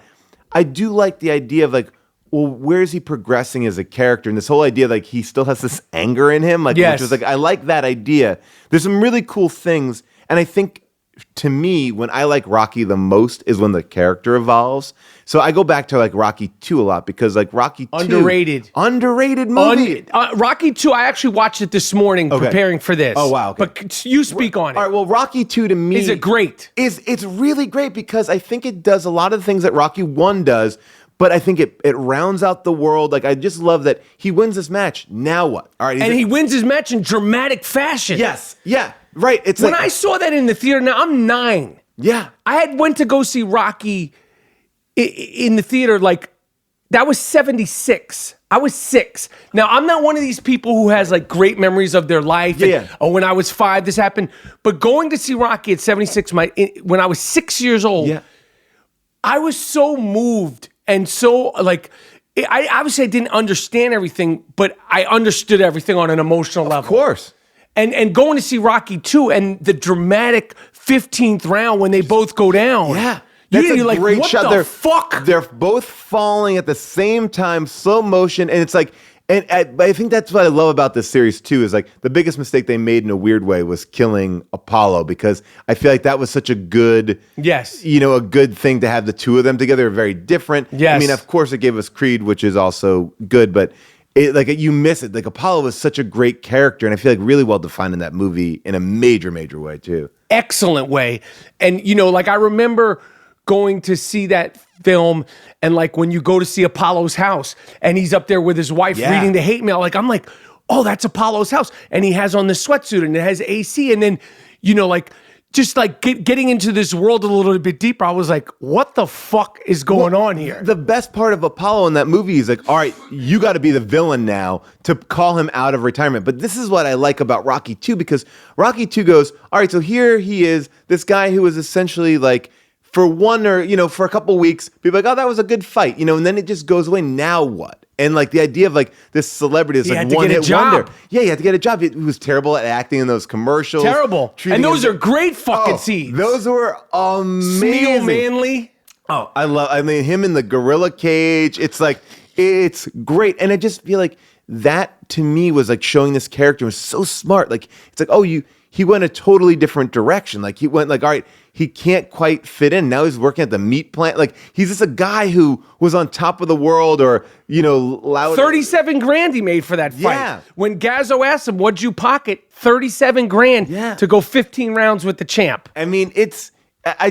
Speaker 3: I do like the idea of like, well, where is he progressing as a character? And this whole idea, like he still has this anger in him, like which was like I like that idea. There's some really cool things, and I think to me, when I like Rocky the most is when the character evolves. So I go back to like Rocky 2 a lot because like Rocky 2... Underrated movie.
Speaker 1: Rocky 2, I actually watched it this morning preparing for this.
Speaker 3: Oh, wow. Okay.
Speaker 1: But you speak on it.
Speaker 3: All right, well, Rocky 2 to me...
Speaker 1: Is it great?
Speaker 3: It's really great because I think it does a lot of the things that Rocky 1 does, but I think it rounds out the world. Like, I just love that he wins this match. Now what? All right,
Speaker 1: he wins his match in dramatic fashion.
Speaker 3: Yes. Yeah. Right. It's
Speaker 1: when I saw that in the theater, now I'm 9.
Speaker 3: Yeah.
Speaker 1: I went to go see Rocky in the theater, like, that was 76. I was 6. Now, I'm not one of these people who has, like, great memories of their life. Oh, when I was 5, this happened. But going to see Rocky at 76, when I was 6 years old, I was so moved and so, like... I obviously I didn't understand everything, but I understood everything on an emotional level.
Speaker 3: Of course.
Speaker 1: And going to see Rocky 2 and the dramatic 15th round when they both go down.
Speaker 3: Yeah. That's a
Speaker 1: like,
Speaker 3: great
Speaker 1: what
Speaker 3: shot.
Speaker 1: The fuck?
Speaker 3: They're both falling at the same time, slow motion, and it's like, and I think that's what I love about this series too. Is like the biggest mistake they made in a weird way was killing Apollo, because I feel like that was such a good, a good thing to have the two of them together. They're very different.
Speaker 1: Yes.
Speaker 3: I mean, of course, it gave us Creed, which is also good, but you miss it. Like Apollo was such a great character, and I feel like really well defined in that movie in a major, major way too.
Speaker 1: Excellent way, and like I remember going to see that film, and like when you go to see Apollo's house and he's up there with his wife reading the hate mail, I'm like, oh, that's Apollo's house, and he has on the sweatsuit and it has AC, and then like just like getting into this world a little bit deeper, I was like, what the fuck is going on here?
Speaker 3: The best part of Apollo in that movie is like, all right, you got to be the villain now to call him out of retirement. But this is what I like about Rocky 2, because Rocky 2 goes, all right, so here he is, this guy who was essentially like, for one or, for a couple of weeks, people are like, oh, that was a good fight, and then it just goes away. Now what? And like the idea of like this celebrity is like one hit wonder. Yeah, you had to get a job. He was terrible at acting in those commercials.
Speaker 1: Terrible. And those are great fucking scenes.
Speaker 3: Those were amazing.
Speaker 1: Smeel Manley.
Speaker 3: Oh, I mean, him in the gorilla cage. It's like, it's great. And I just feel like that to me was like showing this character was so smart. Like, it's like, oh, he went a totally different direction. Like he went like, all right, he can't quite fit in. Now he's working at the meat plant. Like he's just a guy who was on top of the world, or, loud.
Speaker 1: 37 grand he made for that fight.
Speaker 3: Yeah.
Speaker 1: When Gazzo asked him, what'd you pocket? 37 grand to go 15 rounds with the champ.
Speaker 3: I mean,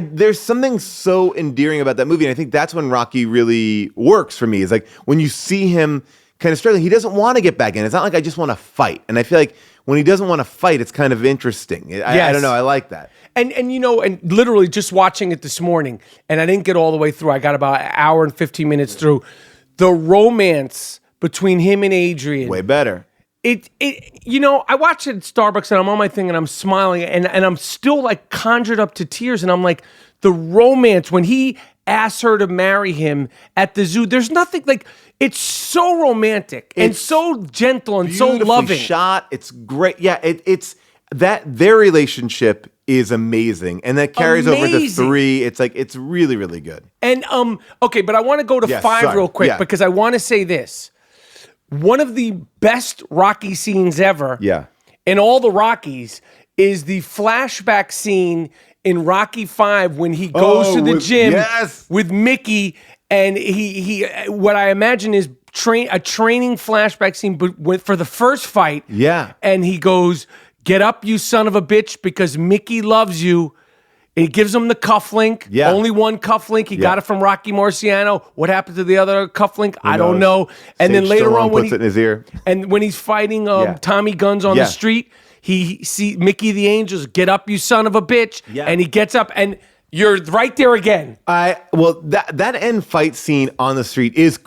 Speaker 3: there's something so endearing about that movie. And I think that's when Rocky really works for me, is like when you see him kind of struggling, he doesn't want to get back in. It's not like I just want to fight. And I feel like when he doesn't want to fight, it's kind of interesting. I don't know. I like that.
Speaker 1: And and literally just watching it this morning, and I didn't get all the way through. I got about an hour and 15 minutes through. The romance between him and Adrian.
Speaker 3: Way better.
Speaker 1: I watch it at Starbucks and I'm on my thing and I'm smiling and I'm still like conjured up to tears, and I'm like, the romance when he asks her to marry him at the zoo, there's nothing like, it's so romantic and so gentle and so loving.
Speaker 3: Shot. It's great. Yeah, it's that their relationship is amazing, and that carries over to 3. It's like, it's really, really good.
Speaker 1: And okay, but I want to go to 5 real quick because I want to say this. One of the best Rocky scenes ever in all the Rockies is the flashback scene in Rocky 5 when he goes to the gym with Mickey, and he what I imagine is a training flashback scene for the first fight. Yeah. And he goes, get up, you son of a bitch, because Mickey loves you. He gives him the cufflink.
Speaker 3: Yeah.
Speaker 1: Only one cufflink. He got it from Rocky Marciano. What happened to the other cufflink? I don't know. And then
Speaker 3: Sage
Speaker 1: later
Speaker 3: Stallone
Speaker 1: on, when
Speaker 3: puts it in his ear.
Speaker 1: and when he's fighting Tommy Guns on the street, he see Mickey the Angels, get up, you son of a bitch.
Speaker 3: Yeah.
Speaker 1: And he gets up, and you're right there again.
Speaker 3: That end fight scene on the street is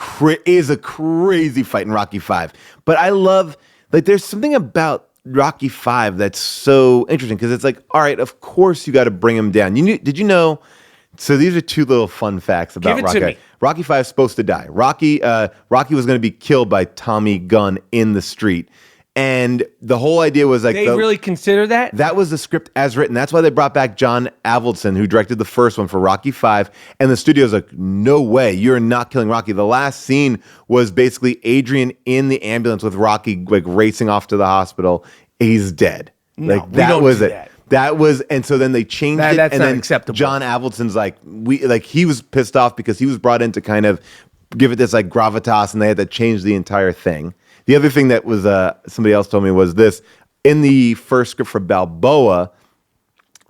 Speaker 3: a crazy fight in Rocky V. But I love, like, there's something about Rocky V that's so interesting because it's like, all right, of course you got to bring him down. Did you know? So these are two little fun facts about
Speaker 1: Give it
Speaker 3: Rocky.
Speaker 1: to me.
Speaker 3: Rocky V is supposed to die. Rocky was going to be killed by Tommy Gunn in the street, and the whole idea was like
Speaker 1: They really consider that?
Speaker 3: that was the script as written. That's why they brought back John Avildsen, who directed the first one for Rocky V. And the studio's like, no way, you're not killing Rocky. The last scene was basically Adrian in the ambulance with Rocky, like, racing off to the hospital. He's dead.
Speaker 1: No,
Speaker 3: Like,
Speaker 1: we
Speaker 3: that
Speaker 1: don't
Speaker 3: was
Speaker 1: do
Speaker 3: it.
Speaker 1: that.
Speaker 3: That was, and so then they changed it.
Speaker 1: That's
Speaker 3: and
Speaker 1: not
Speaker 3: then
Speaker 1: acceptable.
Speaker 3: John Avildsen's like, he was pissed off because he was brought in to kind of give it this like gravitas, and they had to change the entire thing. The other thing that was somebody else told me was this: in the first script for Balboa,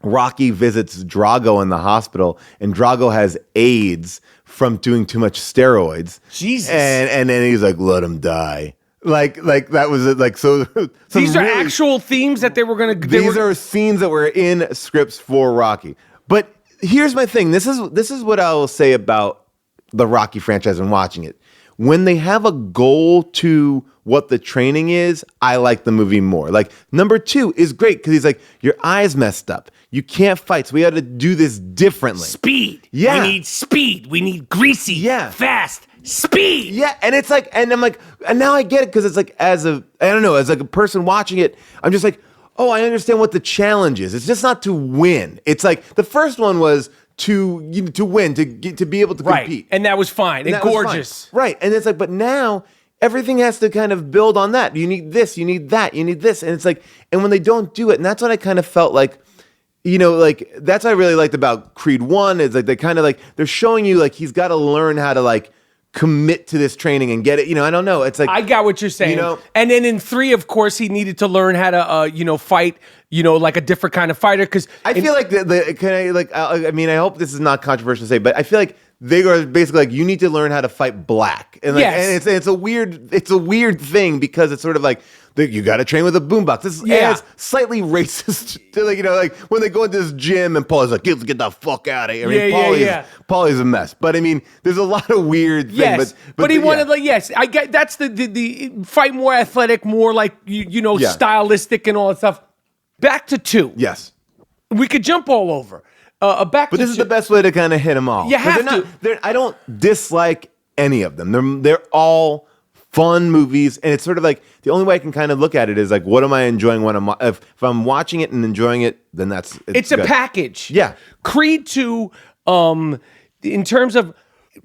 Speaker 3: Rocky visits Drago in the hospital, and Drago has AIDS from doing too much steroids.
Speaker 1: Jesus.
Speaker 3: And then he's like, let him die. Like that was it. Like, so
Speaker 1: These are actual themes that they were going to.
Speaker 3: These are scenes that were in scripts for Rocky. But here's my thing. This is what I will say about the Rocky franchise and watching it. When they have a goal to what the training is, I like the movie more. Like, number 2 is great because he's like, your eye's messed up. You can't fight, so we had to do this differently.
Speaker 1: Speed.
Speaker 3: Yeah.
Speaker 1: We need speed. We need greasy.
Speaker 3: Yeah.
Speaker 1: Fast. Speed.
Speaker 3: Yeah, and it's like, and I'm like, and now I get it because it's like, as a person watching it, I'm just like, oh, I understand what the challenge is. It's just not to win. It's like the first one was to win, to be able to compete,
Speaker 1: And that was fine and
Speaker 3: that was
Speaker 1: gorgeous.
Speaker 3: fine. Right? And it's like, but now everything has to kind of build on that. You need this, you need that, you need this, and it's like, and when they don't do it, and that's what I kind of felt like. Like, that's what I really liked about Creed 1 is like they kind of like they're showing you like he's got to learn how to like commit to this training and get it. I don't know. It's like,
Speaker 1: I got what you're saying. And then in 3, of course, he needed to learn how to, fight, like a different kind of fighter. Because
Speaker 3: I feel like I hope this is not controversial to say, but I feel like they are basically like, you need to learn how to fight black. And like,
Speaker 1: Yes.
Speaker 3: and it's a weird thing because it's sort of like, you got to train with a boombox. It's slightly racist to like when they go into this gym and Paul's like, get the fuck out of here. I mean, Paulie's a mess. But I mean, there's a lot of weird things.
Speaker 1: Yes, but he wanted I get that's the fight more athletic, more like stylistic and all that stuff. Back to 2.
Speaker 3: Yes.
Speaker 1: We could jump all over. But
Speaker 3: this is the best way to kind of hit them all.
Speaker 1: You have to.
Speaker 3: I don't dislike any of them. They're all fun movies, and it's sort of like the only way I can kind of look at it is like, what am I enjoying when if I'm watching it and enjoying it, then it's
Speaker 1: a
Speaker 3: good.
Speaker 1: package.
Speaker 3: Yeah.
Speaker 1: Creed 2, in terms of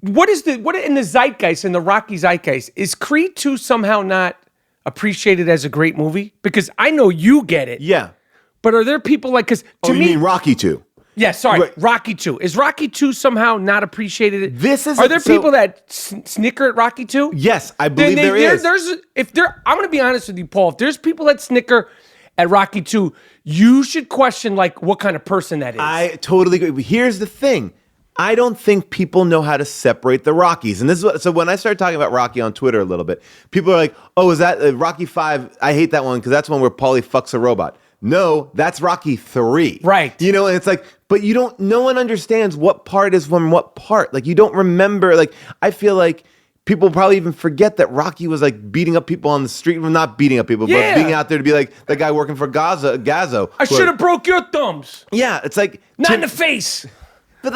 Speaker 1: what in the zeitgeist, in the Rocky zeitgeist, is Creed 2 somehow not appreciated as a great movie? Because I know you get it.
Speaker 3: Yeah.
Speaker 1: But are there people like, because to me,
Speaker 3: you mean Rocky 2?
Speaker 1: Yeah, sorry,
Speaker 3: Right.
Speaker 1: Rocky 2. Is Rocky 2 somehow not appreciated? Are there
Speaker 3: so-
Speaker 1: people that snicker at Rocky 2?
Speaker 3: Yes, I believe there is.
Speaker 1: I'm going to be honest with you, Paul. If there's people that snicker at Rocky 2, you should question like what kind of person that is.
Speaker 3: I totally agree. Here's the thing. I don't think people know how to separate the Rockies. And this is so when I started talking about Rocky on Twitter a little bit, people are like, oh, is that Rocky 5? I hate that one because that's one where Paulie fucks a robot. No, that's Rocky 3.
Speaker 1: Right.
Speaker 3: And it's like, but no one understands what part is from what part. Like, you don't remember. Like, I feel like people probably even forget that Rocky was like beating up people on the street. Well, not beating up people, but being out there to be like the guy working for Gazzo.
Speaker 1: I should have broke your thumbs.
Speaker 3: Yeah, it's like.
Speaker 1: Not in the face.
Speaker 3: But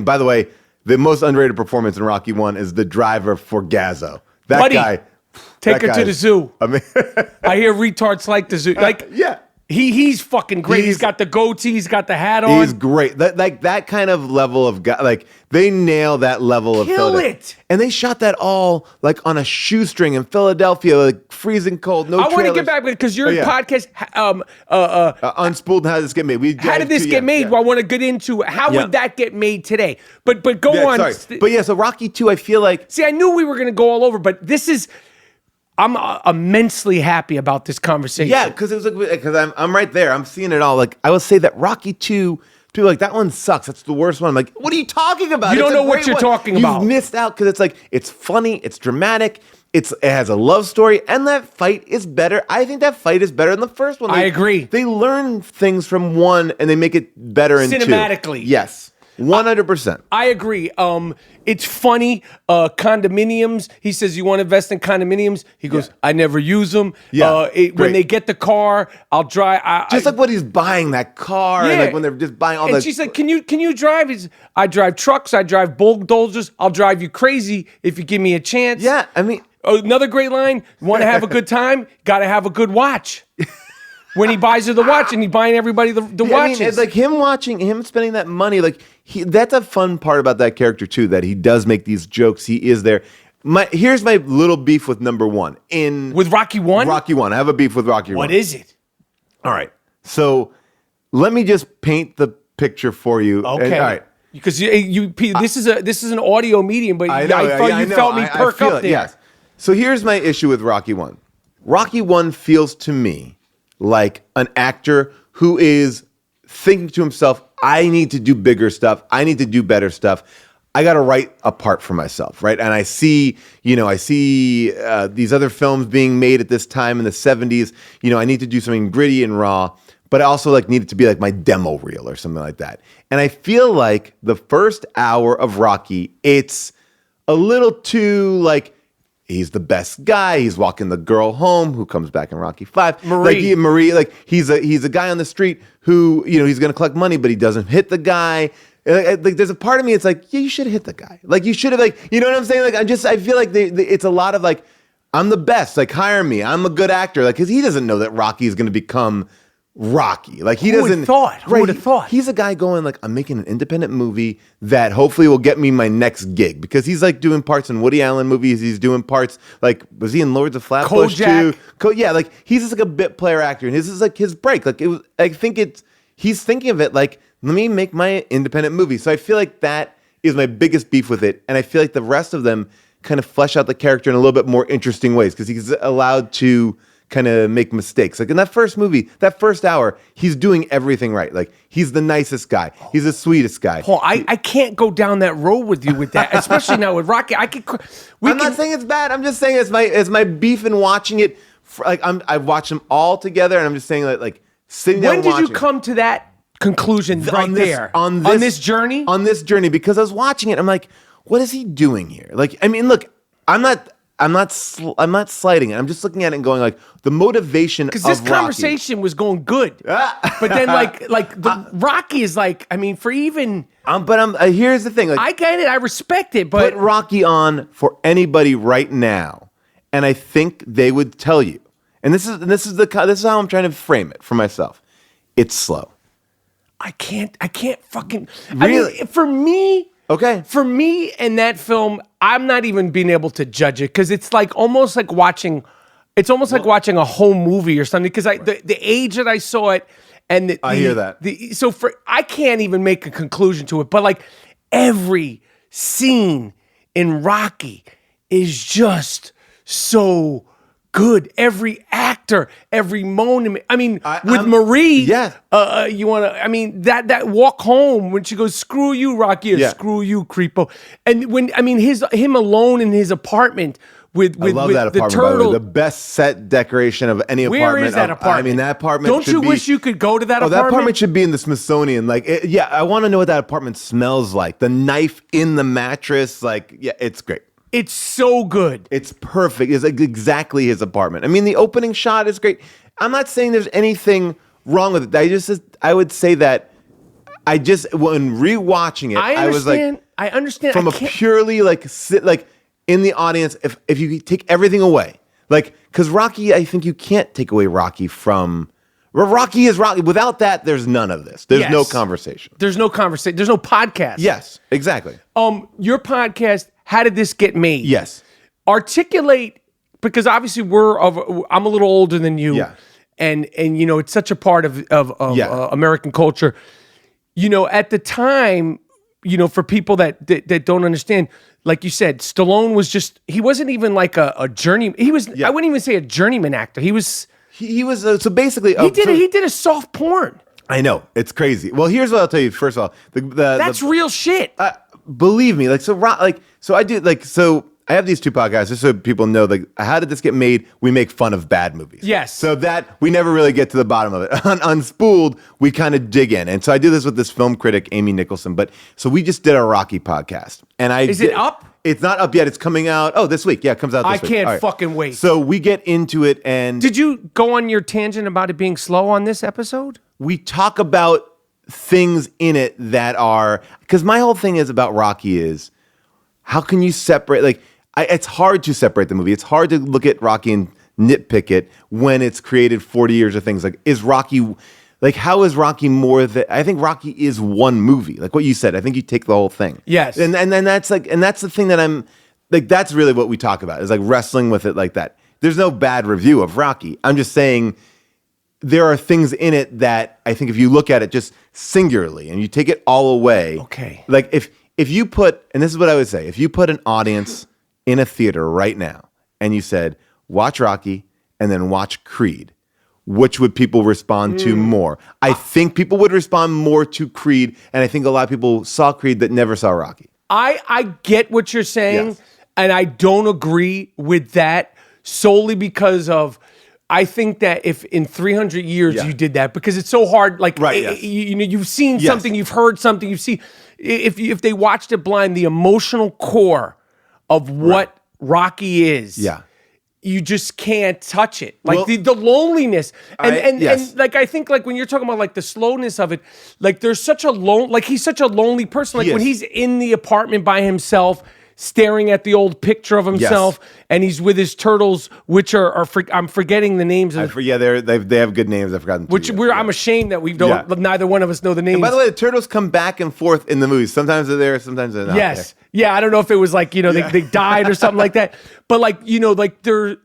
Speaker 3: by the way, the most underrated performance in Rocky 1 is the driver for Gazzo. That
Speaker 1: Buddy,
Speaker 3: guy.
Speaker 1: Take her to the zoo.
Speaker 3: I mean,
Speaker 1: I hear retards like the zoo. Like,
Speaker 3: yeah.
Speaker 1: He's fucking great. He's got the goatee. He's got the hat on.
Speaker 3: He's great. That kind of level of guy, like they nail that level of
Speaker 1: Kill
Speaker 3: Philadelphia.
Speaker 1: it.
Speaker 3: And they shot that all like on a shoestring in Philadelphia, like freezing cold. No,
Speaker 1: I want to get back because your podcast.
Speaker 3: Unspooled. How did this get made?
Speaker 1: How did this get made?
Speaker 3: Yeah.
Speaker 1: Well, I want to get into how would that get made today. But go on.
Speaker 3: Sorry. But so Rocky 2, I feel like.
Speaker 1: See, I knew we were going to go all over, but this is. I'm immensely happy about this conversation.
Speaker 3: Yeah, because it was like, because I'm right there. I'm seeing it all. Like, I will say that Rocky 2 People are like, that one sucks. That's the worst one. I'm like, what are you talking about?
Speaker 1: You don't
Speaker 3: It's a
Speaker 1: know what
Speaker 3: great
Speaker 1: you're
Speaker 3: one.
Speaker 1: talking about.
Speaker 3: You've missed out because it's like, it's funny, it's dramatic, it has a love story, and that fight is better. I think that fight is better than the first one.
Speaker 1: I agree.
Speaker 3: They learn things from one and they make it better in two.
Speaker 1: Cinematically.
Speaker 3: Yes. 100%.
Speaker 1: I agree. It's funny. Condominiums. He says, "You want to invest in condominiums?" He goes, "I never use them.
Speaker 3: Yeah,
Speaker 1: When
Speaker 3: great.
Speaker 1: they get the car, I'll drive."
Speaker 3: Just like what he's buying that car, and
Speaker 1: Yeah.
Speaker 3: like when they're just buying all
Speaker 1: and
Speaker 3: that.
Speaker 1: she's like, "Can you drive?" I drive trucks. I drive bulldozers. I'll drive you crazy if you give me a chance.
Speaker 3: Yeah, I mean,
Speaker 1: Another great line. Want to have a good time? Got to have a good watch. When he buys her the watch, and he's buying everybody the
Speaker 3: I
Speaker 1: watches.
Speaker 3: mean, it's like him spending that money, like that's a fun part about that character too, that he does make these jokes. He is there. Here's my little beef with number one.
Speaker 1: With Rocky 1?
Speaker 3: Rocky 1. I have a beef with Rocky 1.
Speaker 1: What is it?
Speaker 3: All right. So let me just paint the picture for you.
Speaker 1: Okay.
Speaker 3: All right.
Speaker 1: Because this is an audio medium, but I thought you felt me perk
Speaker 3: feel
Speaker 1: up
Speaker 3: it,
Speaker 1: there.
Speaker 3: Yes. So here's my issue with Rocky 1. Rocky 1 feels to me like an actor who is thinking to himself, I need to do bigger stuff. I need to do better stuff. I got to write a part for myself, right? And I see these other films being made at this time in the 70s. I need to do something gritty and raw, but I also need it to be like my demo reel or something like that. And I feel like the first hour of Rocky, it's a little too he's the best guy. He's walking the girl home who comes back in Rocky 5.
Speaker 1: Marie.
Speaker 3: He's a guy on the street who, he's going to collect money, but he doesn't hit the guy. There's a part of me, it's like, yeah, you should have hit the guy. You should have, you know what I'm saying? I feel like it's a lot of I'm the best. Hire me. I'm a good actor. Because he doesn't know that Rocky is going to become Rocky. He
Speaker 1: Who would
Speaker 3: doesn't.
Speaker 1: have thought? Who would have thought?
Speaker 3: He's a guy going I'm making an independent movie that hopefully will get me my next gig, because he's doing parts in Woody Allen movies. He's doing parts was he in Lords of Flatbush
Speaker 1: Kojak.
Speaker 3: too? He's just a bit player actor, and this is his break. He's thinking of it let me make my independent movie. So I feel like that is my biggest beef with it, and I feel like the rest of them kind of flesh out the character in a little bit more interesting ways, because he's allowed to kind of make mistakes. In that first movie, that first hour, he's doing everything right. He's the nicest guy. He's the sweetest guy.
Speaker 1: Paul, I can't go down that road with you with that, especially now with Rocky. I'm
Speaker 3: not saying it's bad. I'm just saying it's my beef in watching it. I've watched them all together, and I'm just saying sitting down.
Speaker 1: When did you
Speaker 3: watching
Speaker 1: come to that conclusion
Speaker 3: on this
Speaker 1: journey?
Speaker 3: On this journey, because I was watching it, I'm like, what is he doing here? Look, I'm not slighting it. I'm just looking at it and going the motivation of
Speaker 1: Because this
Speaker 3: Rocky.
Speaker 1: conversation was going good, but then the Rocky is for even.
Speaker 3: But here's the thing.
Speaker 1: I get it. I respect it, but
Speaker 3: put Rocky on for anybody right now, and I think they would tell you. And this is how I'm trying to frame it for myself. It's slow.
Speaker 1: I can't fucking.
Speaker 3: Really?
Speaker 1: For me.
Speaker 3: Okay.
Speaker 1: For me and that film, I'm not even being able to judge it, because it's almost like watching a home movie or something. Because the age that I saw it, and
Speaker 3: I hear that.
Speaker 1: I can't even make a conclusion to it. But every scene in Rocky is just so good. Every actor, every moment. With Marie,
Speaker 3: yeah.
Speaker 1: That walk home when she goes, "Screw you, Rocky," or
Speaker 3: Yeah.
Speaker 1: "Screw you, creepo," and when him alone in his apartment with
Speaker 3: I love that
Speaker 1: the
Speaker 3: apartment, by the
Speaker 1: turtle.
Speaker 3: way. The best set decoration of any
Speaker 1: Where
Speaker 3: apartment.
Speaker 1: is that apartment?
Speaker 3: That apartment.
Speaker 1: Don't you wish you could go to that
Speaker 3: Oh,
Speaker 1: apartment?
Speaker 3: that apartment should be in the Smithsonian. I want to know what that apartment smells like. The knife in the mattress. It's great.
Speaker 1: It's so good.
Speaker 3: It's perfect. It's exactly his apartment. The opening shot is great. I'm not saying there's anything wrong with it. I would say that when rewatching it, I was
Speaker 1: I understand.
Speaker 3: from
Speaker 1: I
Speaker 3: a
Speaker 1: can't-
Speaker 3: purely in the audience, if you take everything away, because Rocky, I think you can't take away Rocky from. Rocky is Rocky. Without that, there's none of this. There's no conversation.
Speaker 1: There's no conversation. There's no podcast.
Speaker 3: Yes, exactly.
Speaker 1: Your podcast. How did this get made?
Speaker 3: Yes.
Speaker 1: Articulate, because obviously I'm a little older than you.
Speaker 3: Yeah.
Speaker 1: And it's such a part of American culture. At the time, for people that don't understand, like you said, Stallone he wasn't even a journeyman. He was, I wouldn't even say a journeyman actor. He was
Speaker 3: so basically
Speaker 1: he did a soft porn.
Speaker 3: I know, it's crazy. Well, here's what I'll tell you. First of all,
Speaker 1: That's real shit.
Speaker 3: believe me, so I do I have these two podcasts just so people know, like, how did this get made? We make fun of bad movies.
Speaker 1: Yes.
Speaker 3: So that we never really get to the bottom of it. On Unspooled, we kind of dig in. And so I do this with this film critic, Amy Nicholson. But so we just did a Rocky podcast. And
Speaker 1: Is it up?
Speaker 3: It's not up yet. It's coming out. Oh, this week. Yeah, it comes out this week.
Speaker 1: I can't
Speaker 3: All right.
Speaker 1: fucking wait.
Speaker 3: So we get into it, and
Speaker 1: Did you go on your tangent about it being slow on this episode?
Speaker 3: we talk about things in it that are, because my whole thing is about Rocky is, how can you separate, like, it's hard to separate the movie. It's hard to look at Rocky and nitpick it when it's created 40 years of things. Like, is Rocky, like, how is Rocky more than, I think Rocky is one movie. Like what you said, I think you take the whole thing.
Speaker 1: Yes.
Speaker 3: And that's like, and that's the thing that I'm, like, that's really what we talk about, is like wrestling with it like that. There's no bad review of Rocky. I'm just saying there are things in it that I think if you look at it just singularly and you take it all away.
Speaker 1: Okay.
Speaker 3: Like if you put, and this is what I would say, if you put an audience in a theater right now and you said, watch Rocky and then watch Creed, which would people respond to more? I think people would respond more to Creed, and I think a lot of people saw Creed that never saw Rocky.
Speaker 1: I get what you're saying,
Speaker 3: Yes.
Speaker 1: and I don't agree with that solely because of, I think that if in 300 years
Speaker 3: Yeah.
Speaker 1: you did that, because it's so hard, like,
Speaker 3: Right, yes.
Speaker 1: you've seen
Speaker 3: Yes.
Speaker 1: something, you've heard something, you've seen, if they watched it blind, the emotional core of what Rocky is.
Speaker 3: Yeah.
Speaker 1: You just can't touch it. Like
Speaker 3: Well,
Speaker 1: the loneliness. And
Speaker 3: yes.
Speaker 1: like, I think, like, when you're talking about like the slowness of it, like there's such a like he's such a lonely person. Like
Speaker 3: He
Speaker 1: when
Speaker 3: is.
Speaker 1: he's in the apartment by himself, staring at the old picture of himself, and he's with his turtles, which I'm forgetting the names of,
Speaker 3: Yeah, they have good names. I've forgotten.
Speaker 1: which I'm ashamed that we don't,
Speaker 3: Yeah.
Speaker 1: neither one of us know the names.
Speaker 3: And by the way, the turtles come back and forth in the movies. Sometimes they're there, sometimes they're not.
Speaker 1: Yes. Yeah, I don't know if it was like, they died or something like that. But like, like it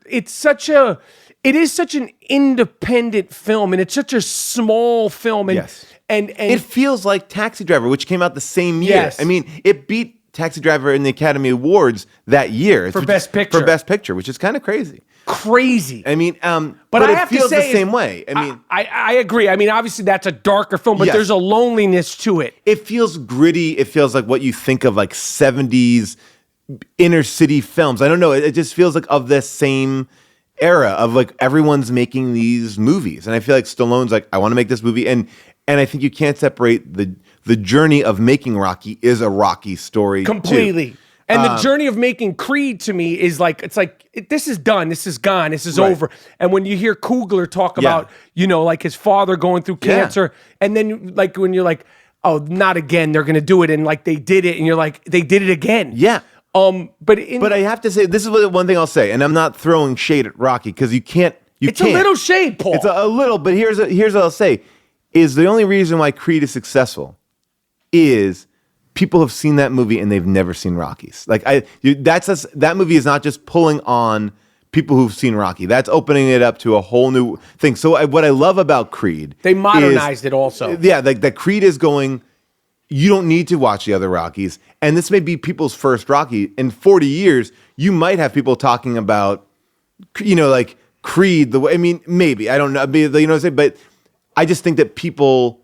Speaker 1: is such an independent film, and it's such a small film. And,
Speaker 3: Yes.
Speaker 1: and
Speaker 3: It feels like Taxi Driver, which came out the same year.
Speaker 1: Yes.
Speaker 3: I mean, it beat Taxi Driver in the Academy Awards that year.
Speaker 1: For Best Picture.
Speaker 3: For Best Picture, which is kind of crazy.
Speaker 1: crazy.
Speaker 3: I mean,
Speaker 1: But I
Speaker 3: it
Speaker 1: have
Speaker 3: feels
Speaker 1: to say,
Speaker 3: the same way. I mean,
Speaker 1: I agree. I mean, obviously that's a darker film, but
Speaker 3: Yes.
Speaker 1: there's a loneliness to it.
Speaker 3: it feels gritty. It feels like what you think of like 70s inner city films. I don't know. It just feels like of the same era of like everyone's making these movies. And I feel like Stallone's like, I want to make this movie. And I think you can't separate the journey of making Rocky is a Rocky story.
Speaker 1: Completely.
Speaker 3: Too.
Speaker 1: And the journey of making Creed to me is like, this is done, this is gone, this is over. And when you hear Coogler talk about, like his father going through cancer, and then like when you're like, oh, not again, they're gonna do it, and like they did it, and you're like, they did it again.
Speaker 3: Yeah.
Speaker 1: But
Speaker 3: I have to say, this is one thing I'll say, and I'm not throwing shade at Rocky because you can't.
Speaker 1: It's a little shade, Paul.
Speaker 3: It's a little, but here's what I'll say: is the only reason why Creed is successful is people have seen that movie and they've never seen Rockies. Like that movie is not just pulling on people who've seen Rocky. That's opening it up to a whole new thing. So what I love about Creed,
Speaker 1: they modernized it also.
Speaker 3: Yeah, like that Creed is going. You don't need to watch the other Rockies, and this may be people's first Rocky. In 40 years, you might have people talking about, like Creed. The way, I mean, maybe I don't know. You know what I'm saying? But I just think that people.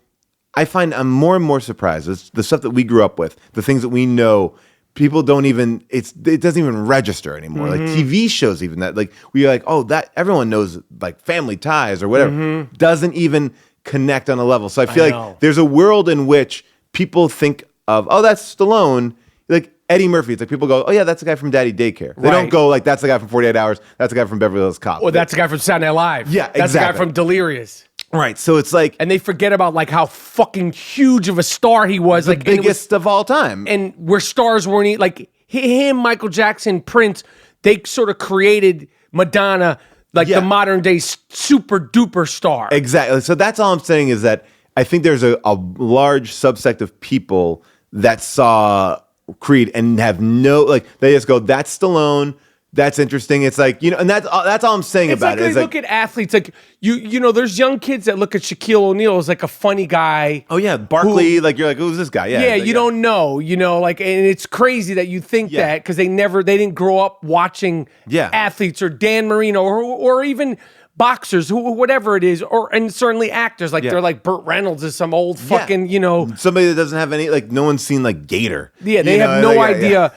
Speaker 3: I find I'm more and more surprised. It's the stuff that we grew up with, the things that we know. People don't even. It doesn't even register anymore. Like TV shows, even that. Like we're like, oh, that everyone knows, like Family Ties or whatever. Doesn't even connect on a level. So I feel like there's a world in which people think of, oh, that's Stallone. Like Eddie Murphy. It's like people go, oh yeah, that's the guy from Daddy Daycare. They don't go like, that's the guy from 48 Hours. That's the guy from Beverly Hills Cop.
Speaker 1: Or that's the guy from Saturday Night Live.
Speaker 3: Yeah,
Speaker 1: That's the guy
Speaker 3: exactly.
Speaker 1: from Delirious.
Speaker 3: Right. So it's like,
Speaker 1: And they forget about like how fucking huge of a star he was.
Speaker 3: the
Speaker 1: Like and it was-
Speaker 3: biggest of all time.
Speaker 1: and where stars weren't like him, Michael Jackson, Prince, they sort of created Madonna, like the modern day super duper star.
Speaker 3: Exactly. So that's all I'm saying is that I think there's a large subsect of people that saw Creed and have they just go, that's Stallone. That's interesting. It's like, and that's all I'm saying
Speaker 1: It's
Speaker 3: about
Speaker 1: like
Speaker 3: it.
Speaker 1: they look at athletes like there's young kids that look at Shaquille O'Neal as like a funny guy.
Speaker 3: oh yeah, Barkley, you're like, who's this guy? Yeah.
Speaker 1: Yeah,
Speaker 3: like,
Speaker 1: you don't know, like, and it's crazy that you think
Speaker 3: Yeah.
Speaker 1: that because they didn't grow up watching
Speaker 3: Yeah.
Speaker 1: athletes or Dan Marino or even boxers, whatever it is, and certainly actors. Like they're like Burt Reynolds is some old fucking,
Speaker 3: somebody that doesn't have any, like no one's seen like Gator.
Speaker 1: Yeah, they have no idea.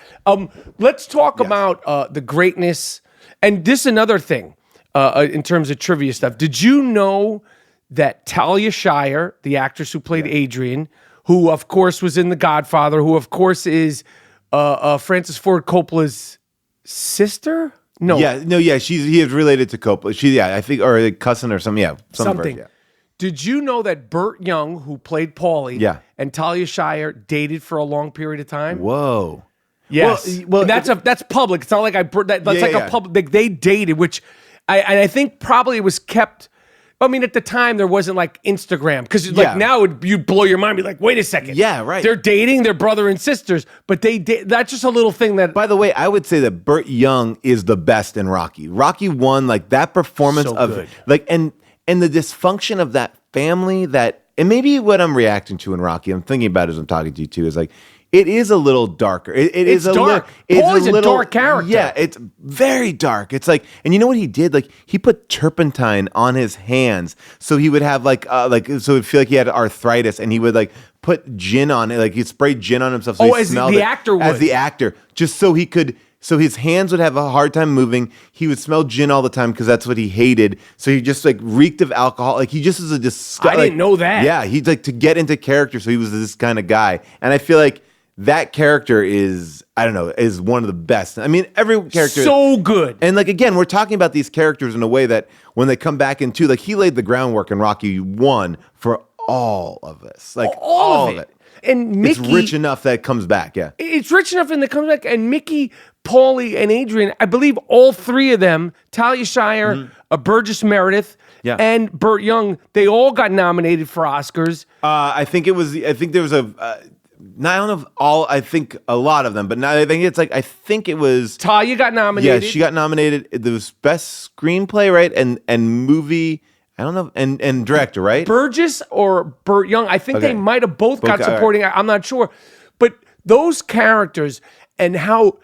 Speaker 1: Let's talk about the greatness. And this is another thing in terms of trivia stuff. Did you know that Talia Shire, the actress who played Adrian, who of course was in The Godfather, who of course is Francis Ford Coppola's sister? No.
Speaker 3: Yeah, he is related to Coppola. I think, or a cousin or something. Yeah,
Speaker 1: something. Did you know that Burt Young, who played Paulie, and Talia Shire dated for a long period of time?
Speaker 3: Whoa.
Speaker 1: Yes. Well, that's public. It's not like a public. They dated, which I think probably it was kept. I mean, at the time there wasn't like Instagram, because now you'd blow your mind, be like, wait a second.
Speaker 3: Yeah, right.
Speaker 1: They're dating, they're brother and sisters, but that's just a little thing that.
Speaker 3: By the way, I would say that Burt Young is the best in Rocky. Rocky 1, like that performance
Speaker 1: good.
Speaker 3: Like and the dysfunction of that family, and maybe what I'm reacting to in Rocky, I'm thinking about as I'm talking to you too, is like, it is a little darker. It's
Speaker 1: dark. Paul's a dark character.
Speaker 3: Yeah, it's very dark. It's like, and you know what he did? Like, he put turpentine on his hands, so he would have so it'd feel like he had arthritis, and he would like put gin on it, like he'd spray gin on himself. So
Speaker 1: as the actor would.
Speaker 3: As the actor, just so he could. So his hands would have a hard time moving. He would smell gin all the time because that's what he hated. So he just like reeked of alcohol. Like he just was a disgusting.
Speaker 1: I didn't know that.
Speaker 3: Yeah, he'd like to get into character. So he was this kind of guy, and I feel like that character is one of the best. I mean, every character
Speaker 1: so good.
Speaker 3: And like again, we're talking about these characters in a way that when they come back into, like, he laid the groundwork in Rocky 1 for all of this, like all of it.
Speaker 1: And Mickey,
Speaker 3: it's rich enough that it comes back. Yeah,
Speaker 1: it's rich enough and it comes back. And Mickey, Paulie, and Adrian, I believe all three of them, Talia Shire, Burgess Meredith, and Burt Young, they all got nominated for Oscars.
Speaker 3: I think there was I don't know if all. I think a lot of them, but now I think it was
Speaker 1: Talia got nominated.
Speaker 3: Yeah, she got nominated. It was best screenplay, right, and movie. I don't know, and director, right?
Speaker 1: Burgess or Burt Young. I think they might have both got supporting. Right. I'm not sure, but those characters and how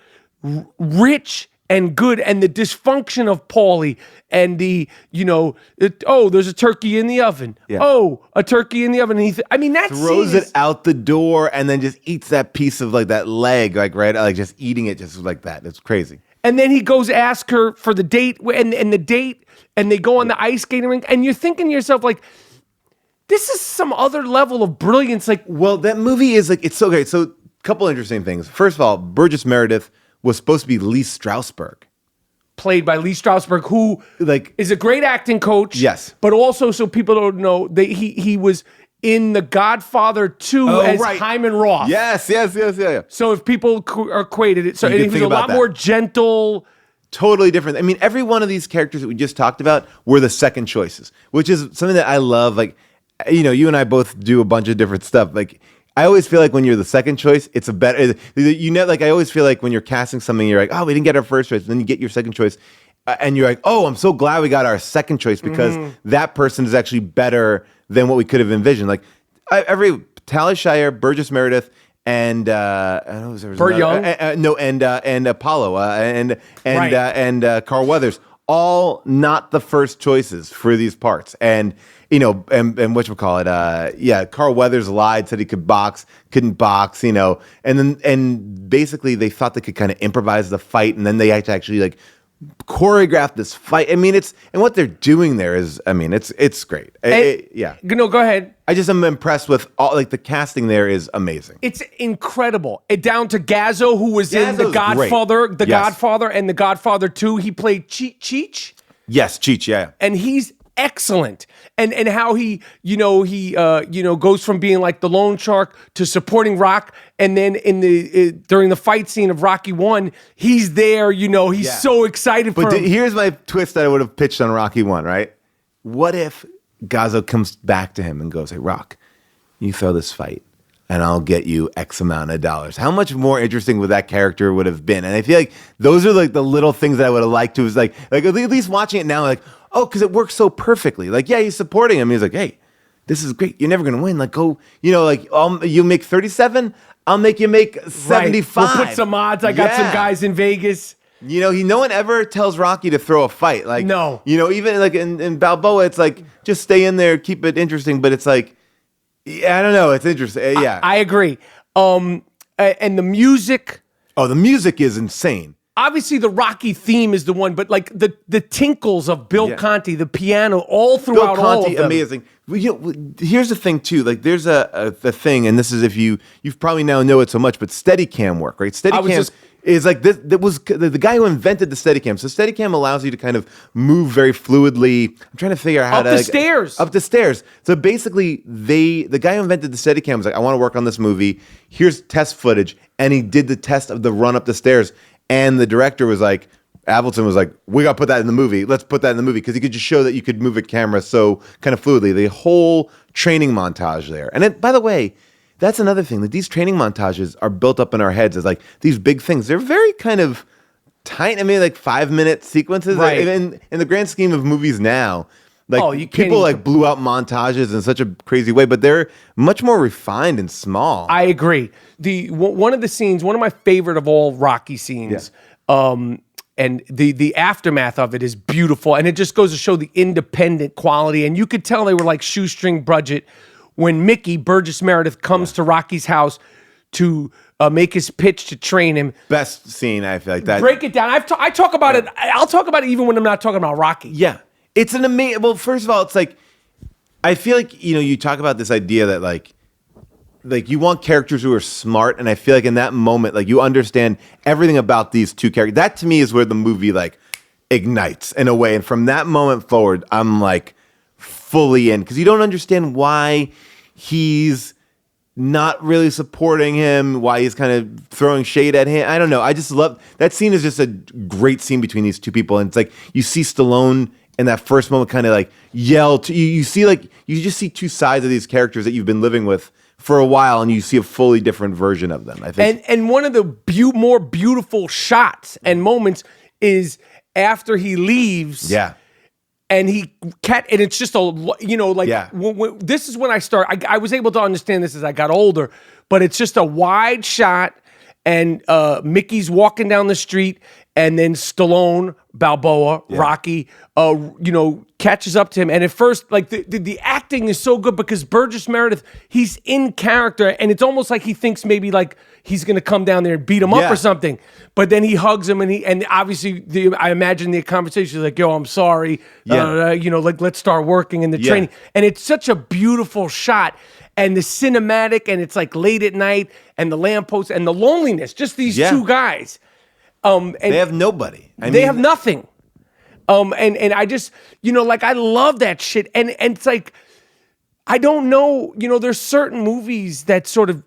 Speaker 1: rich and good, and the dysfunction of Paulie, and there's a turkey in the oven. Yeah. Oh, a turkey in the oven. And that
Speaker 3: throws it out the door and then just eats that piece of like that leg, like right, like just eating it just like that. It's crazy.
Speaker 1: And then he goes ask her for the date, and the date, and they go on the ice skating rink, and you're thinking to yourself like, this is some other level of brilliance. Like,
Speaker 3: well, that movie is like, it's so great. So, a couple interesting things. First of all, Burgess Meredith was supposed to be Lee Strasberg.
Speaker 1: Played by Lee Strasberg, who is a great acting coach.
Speaker 3: Yes.
Speaker 1: But also, so people don't know, he was in The Godfather 2 as Hyman Roth.
Speaker 3: Yes.
Speaker 1: So if people are equated it, so he was a lot more gentle.
Speaker 3: Totally different. I mean, every one of these characters that we just talked about were the second choices, which is something that I love. Like, you and I both do a bunch of different stuff. Like, I always feel like when you're the second choice, it's a better, like, I always feel like when you're casting something, you're like, oh, we didn't get our first choice. And then you get your second choice. And you're like, oh, I'm so glad we got our second choice because that person is actually better than what we could have envisioned. Like, Talia Shire, Burgess Meredith, and
Speaker 1: Burt Young?
Speaker 3: And Apollo, and Carl Weathers, all not the first choices for these parts. And and whatchamacallit, Carl Weathers lied, said he could box, couldn't box, and basically they thought they could kind of improvise the fight, and then they had to actually like choreograph this fight. I mean, and what they're doing there is, I mean, it's great.
Speaker 1: No, go ahead.
Speaker 3: I just am impressed with all, like, the casting there is amazing.
Speaker 1: It's incredible. Down to Gazzo, who was in The Godfather, Godfather, and The Godfather 2. He played Cheech.
Speaker 3: Yes, Cheech. Yeah,
Speaker 1: and he's excellent. And how he goes from being like the loan shark to supporting Rock, and then during the fight scene of Rocky 1, he's there, he's so excited for him.
Speaker 3: Here's my twist that I would have pitched on Rocky 1, right? What if Gazzo comes back to him and goes, hey, Rock, you throw this fight and I'll get you X amount of dollars. How much more interesting would that character would have been? And I feel like those are like the little things that I would have liked to, is like at least watching it now, like, oh, because it works so perfectly. Like, yeah, he's supporting him. He's like, hey, this is great. You're never going to win. Like, go, you make 37, I'll make you make 75.
Speaker 1: Right. We'll put some odds. I got some guys in Vegas.
Speaker 3: No one ever tells Rocky to throw a fight. Like,
Speaker 1: No.
Speaker 3: Even like in Balboa, it's like, just stay in there, keep it interesting. But it's like, I don't know. It's interesting. Yeah.
Speaker 1: I agree. And the music.
Speaker 3: Oh, the music is insane.
Speaker 1: Obviously, the Rocky theme is the one, but like the tinkles of Bill Conti, the piano, all throughout
Speaker 3: Bill Conti,
Speaker 1: all of them.
Speaker 3: amazing. Well, here's the thing too. Like, there's a thing, and this is if you've probably now know it so much, but Steadicam work, right? Steadicam is like this. That was the guy who invented the Steadicam. So Steadicam allows you to kind of move very fluidly. I'm trying to figure out how to up the stairs. So basically, the guy who invented the Steadicam was like, I want to work on this movie. Here's test footage, and he did the test of the run up the stairs. And the director was like, Appleton was like, we got to put that in the movie. Let's put that in the movie. Because he could just show that you could move a camera so kind of fluidly. The whole training montage there. And by the way, that's another thing. That these training montages are built up in our heads as like these big things. They're very kind of tiny. I mean, like 5-minute sequences.
Speaker 1: Right.
Speaker 3: In the grand scheme of movies now, like people like blew out montages in such a crazy way, but they're much more refined and small.
Speaker 1: I agree. One of the scenes, one of my favorite of all Rocky scenes, and the aftermath of it is beautiful, and it just goes to show the independent quality. And you could tell they were like shoestring budget when Mickey Burgess Meredith comes to Rocky's house to make his pitch to train him.
Speaker 3: Best scene, I feel like that.
Speaker 1: Break it down. I talk about it. I'll talk about it even when I'm not talking about Rocky.
Speaker 3: Yeah. It's an amazing. Well, first of all, it's like I feel like you talk about this idea that like you want characters who are smart, and I feel like in that moment, like you understand everything about these two characters. That to me is where the movie like ignites in a way, and from that moment forward, I'm like fully in because you don't understand why he's not really supporting him, why he's kind of throwing shade at him. I don't know. I just love that scene. Is just a great scene between these two people, and it's like you see Stallone. In that first moment, kind of like yell to you see like you just see two sides of these characters that you've been living with for a while, and you see a fully different version of them. I think,
Speaker 1: and one of the more beautiful shots and moments is after he leaves.
Speaker 3: Yeah,
Speaker 1: and and it's just this is when I start. I was able to understand this as I got older, but it's just a wide shot, and Mickey's walking down the street. And then Stallone, Balboa, Rocky, catches up to him. And at first, like the acting is so good because Burgess Meredith, he's in character, and it's almost like he thinks maybe like he's gonna come down there and beat him up or something. But then he hugs him, and obviously I imagine the conversation is like, "Yo, I'm sorry, like let's start working in the training." And it's such a beautiful shot. And the cinematic, and it's like late at night, and the lamppost, and the loneliness, just these two guys. And
Speaker 3: they have nobody.
Speaker 1: They have nothing. And I just, like I love that shit. And it's like, I don't know, there's certain movies that sort of,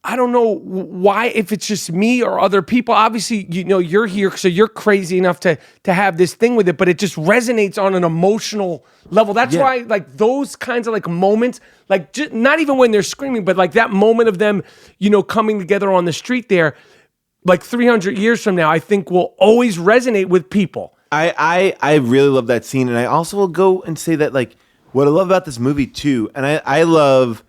Speaker 1: I don't know why, if it's just me or other people. Obviously, you're here, so you're crazy enough to have this thing with it, but it just resonates on an emotional level. That's why, like, those kinds of like moments, like not even when they're screaming, but like that moment of them, coming together on the street there, like 300 years from now, I think will always resonate with people.
Speaker 3: I really love that scene. And I also will go and say that, like, what I love about this movie too, and I love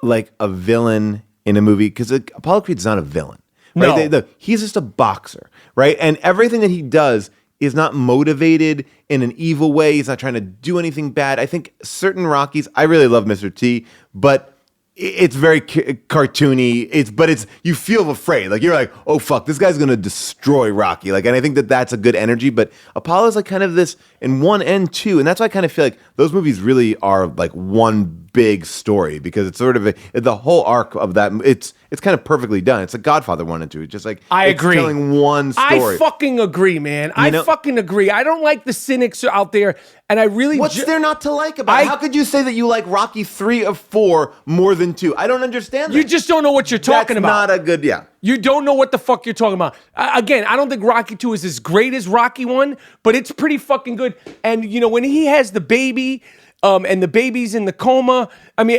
Speaker 3: like a villain in a movie, because Apollo Creed's not a villain. Right?
Speaker 1: No.
Speaker 3: He's just a boxer, right? And everything that he does is not motivated in an evil way. He's not trying to do anything bad. I think certain Rockies, I really love Mr. T, but it's very cartoony. But you feel afraid. Like, you're like, oh fuck, this guy's gonna destroy Rocky. Like, and I think that's a good energy. But Apollo's like kind of this in one and two, and that's why I kind of feel like those movies really are like one big story, because it's sort of the whole arc of that. It's kind of perfectly done. It's a Godfather 1 and 2. It's just like
Speaker 1: I agree.
Speaker 3: Telling one story.
Speaker 1: I fucking agree, man. I fucking agree. I don't like the cynics out there, and I really.
Speaker 3: What's there not to like about it? How could you say that you like Rocky 3 of 4 more than 2? I don't understand that.
Speaker 1: You just don't know what you're talking about.
Speaker 3: That's not a good,
Speaker 1: You don't know what the fuck you're talking about. Again, I don't think Rocky 2 is as great as Rocky 1, but it's pretty fucking good. And, when he has the baby, and the baby's in the coma, and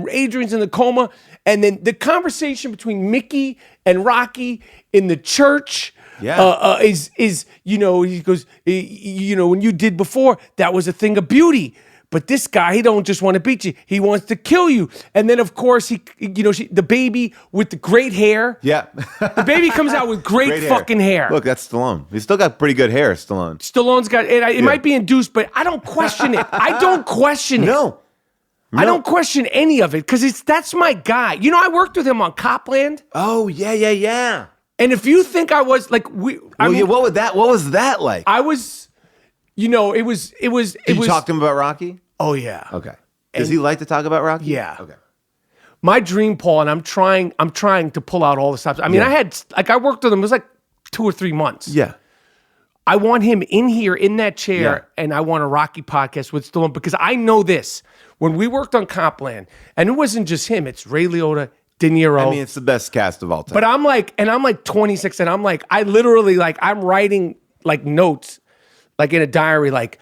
Speaker 1: Adrian's in the coma, and then the conversation between Mickey and Rocky in the church is he goes, when you did before, that was a thing of beauty. But this guy, he don't just want to beat you. He wants to kill you. And then, of course, the baby with the great hair.
Speaker 3: Yeah.
Speaker 1: The baby comes out with great fucking hair.
Speaker 3: Look, that's Stallone. He's still got pretty good hair, Stallone.
Speaker 1: Stallone's got, it might be induced, but I don't question it. I don't question it.
Speaker 3: No.
Speaker 1: I don't question any of it because that's my guy. You know, I worked with him on Copland.
Speaker 3: Oh, yeah.
Speaker 1: And if you think I was like, what
Speaker 3: was that like?
Speaker 1: I was, it was.
Speaker 3: Did you talk to him about Rocky?
Speaker 1: Oh yeah.
Speaker 3: Okay. Does he like to talk about Rocky?
Speaker 1: Yeah.
Speaker 3: Okay.
Speaker 1: My dream, Paul, and I'm trying to pull out all the stops. I mean, I worked with him. It was like 2 or 3 months.
Speaker 3: Yeah.
Speaker 1: I want him in here in that chair, and I want a Rocky podcast with Stallone because I know this. When we worked on Copland, and it wasn't just him, it's Ray Liotta, De Niro.
Speaker 3: I mean, it's the best cast of all time.
Speaker 1: But I'm like 26, and I'm like, I literally I'm writing like notes, like in a diary, like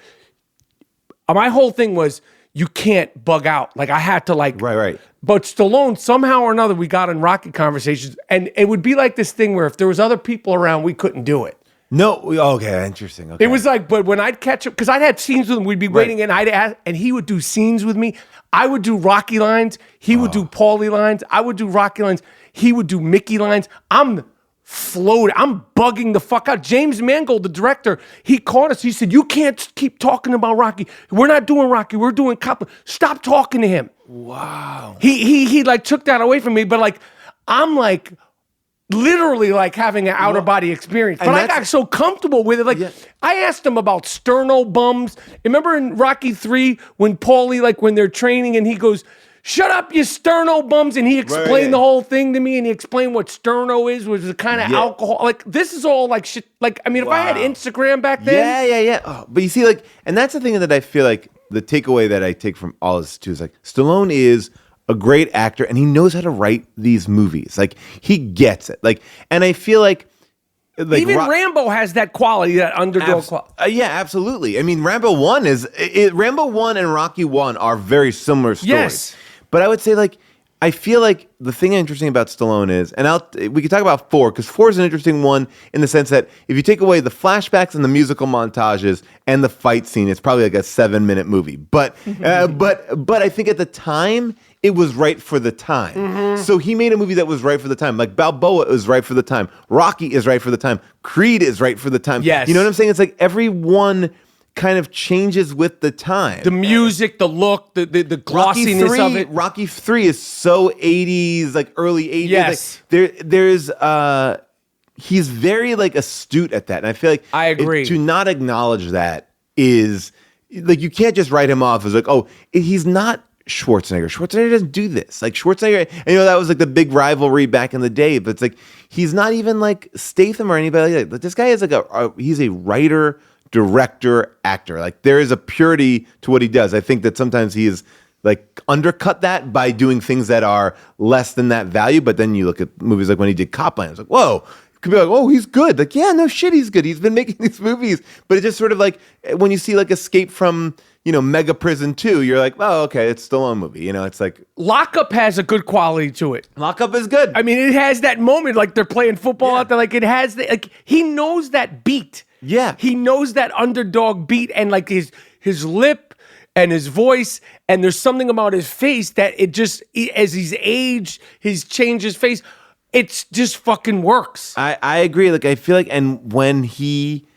Speaker 1: my whole thing was you can't bug out. Like I had to
Speaker 3: right.
Speaker 1: But Stallone, somehow or another, we got in Rocky conversations, and it would be like this thing where if there was other people around, we couldn't do it.
Speaker 3: No, okay, interesting. Okay.
Speaker 1: It was like, but when I'd catch up, because I'd had scenes with him, we'd be waiting, and I'd ask, and he would do scenes with me. I would do Rocky lines. He would do Paulie lines. I would do Rocky lines. He would do Mickey lines. I'm floating. I'm bugging the fuck out. James Mangold, the director, he caught us. He said, "You can't keep talking about Rocky. We're not doing Rocky. We're doing Cop. Stop talking to him."
Speaker 3: Wow.
Speaker 1: He like took that away from me, but like I'm like literally like having an outer body experience. But I got so comfortable with it. Like I asked him about sterno bums. Remember in Rocky 3 when Paulie, when they're training and he goes, "Shut up, you sterno bums," and he explained the whole thing to me, and he explained what sterno is, was the kind of alcohol. Like this is all like shit. Like I mean, if I had Instagram back then,
Speaker 3: yeah. Oh, but you see, and that's the thing that I feel like the takeaway that I take from all this too is Stallone is a great actor, and he knows how to write these movies. Like he gets it. And I feel like
Speaker 1: even Rambo has that quality, that underdog quality.
Speaker 3: Yeah, absolutely. I mean, Rambo 1 and Rocky 1 are very similar stories.
Speaker 1: Yes.
Speaker 3: But I would say I feel like the thing interesting about Stallone is, and we could talk about 4 because 4 is an interesting one in the sense that if you take away the flashbacks and the musical montages and the fight scene, it's probably like a 7-minute movie. But I think at the time it was right for the time. Mm-hmm. So he made a movie that was right for the time. Like Balboa is right for the time. Rocky is right for the time. Creed is right for the time.
Speaker 1: Yes.
Speaker 3: You know what I'm saying? It's like everyone kind of changes with the time.
Speaker 1: The music, the look, the glossiness of it.
Speaker 3: Rocky 3 is so 80s, like early 80s.
Speaker 1: Yes.
Speaker 3: There's he's very astute at that. And I feel like
Speaker 1: I agree.
Speaker 3: To not acknowledge that is you can't just write him off as he's not Schwarzenegger. Schwarzenegger doesn't do this. Schwarzenegger, and that was the big rivalry back in the day, but it's he's not even like Statham or anybody like that. This guy is he's a writer, director, actor. There is a purity to what he does. I think that sometimes he is undercut that by doing things that are less than that value. But then you look at movies like when he did Copland, it's whoa. It could be oh, he's good. Yeah, no shit, he's good. He's been making these movies. But it's just sort of when you see Escape from Mega Prison 2, you're oh, okay, it's still a movie. It's
Speaker 1: Lockup has a good quality to it.
Speaker 3: Lockup is good.
Speaker 1: I mean, it has that moment they're playing football out there. It has he knows that beat.
Speaker 3: Yeah.
Speaker 1: He knows that underdog beat and his lip and his voice, and there's something about his face that it just, as he's aged, he's changed his face. It's just fucking works.
Speaker 3: I agree. I feel and when he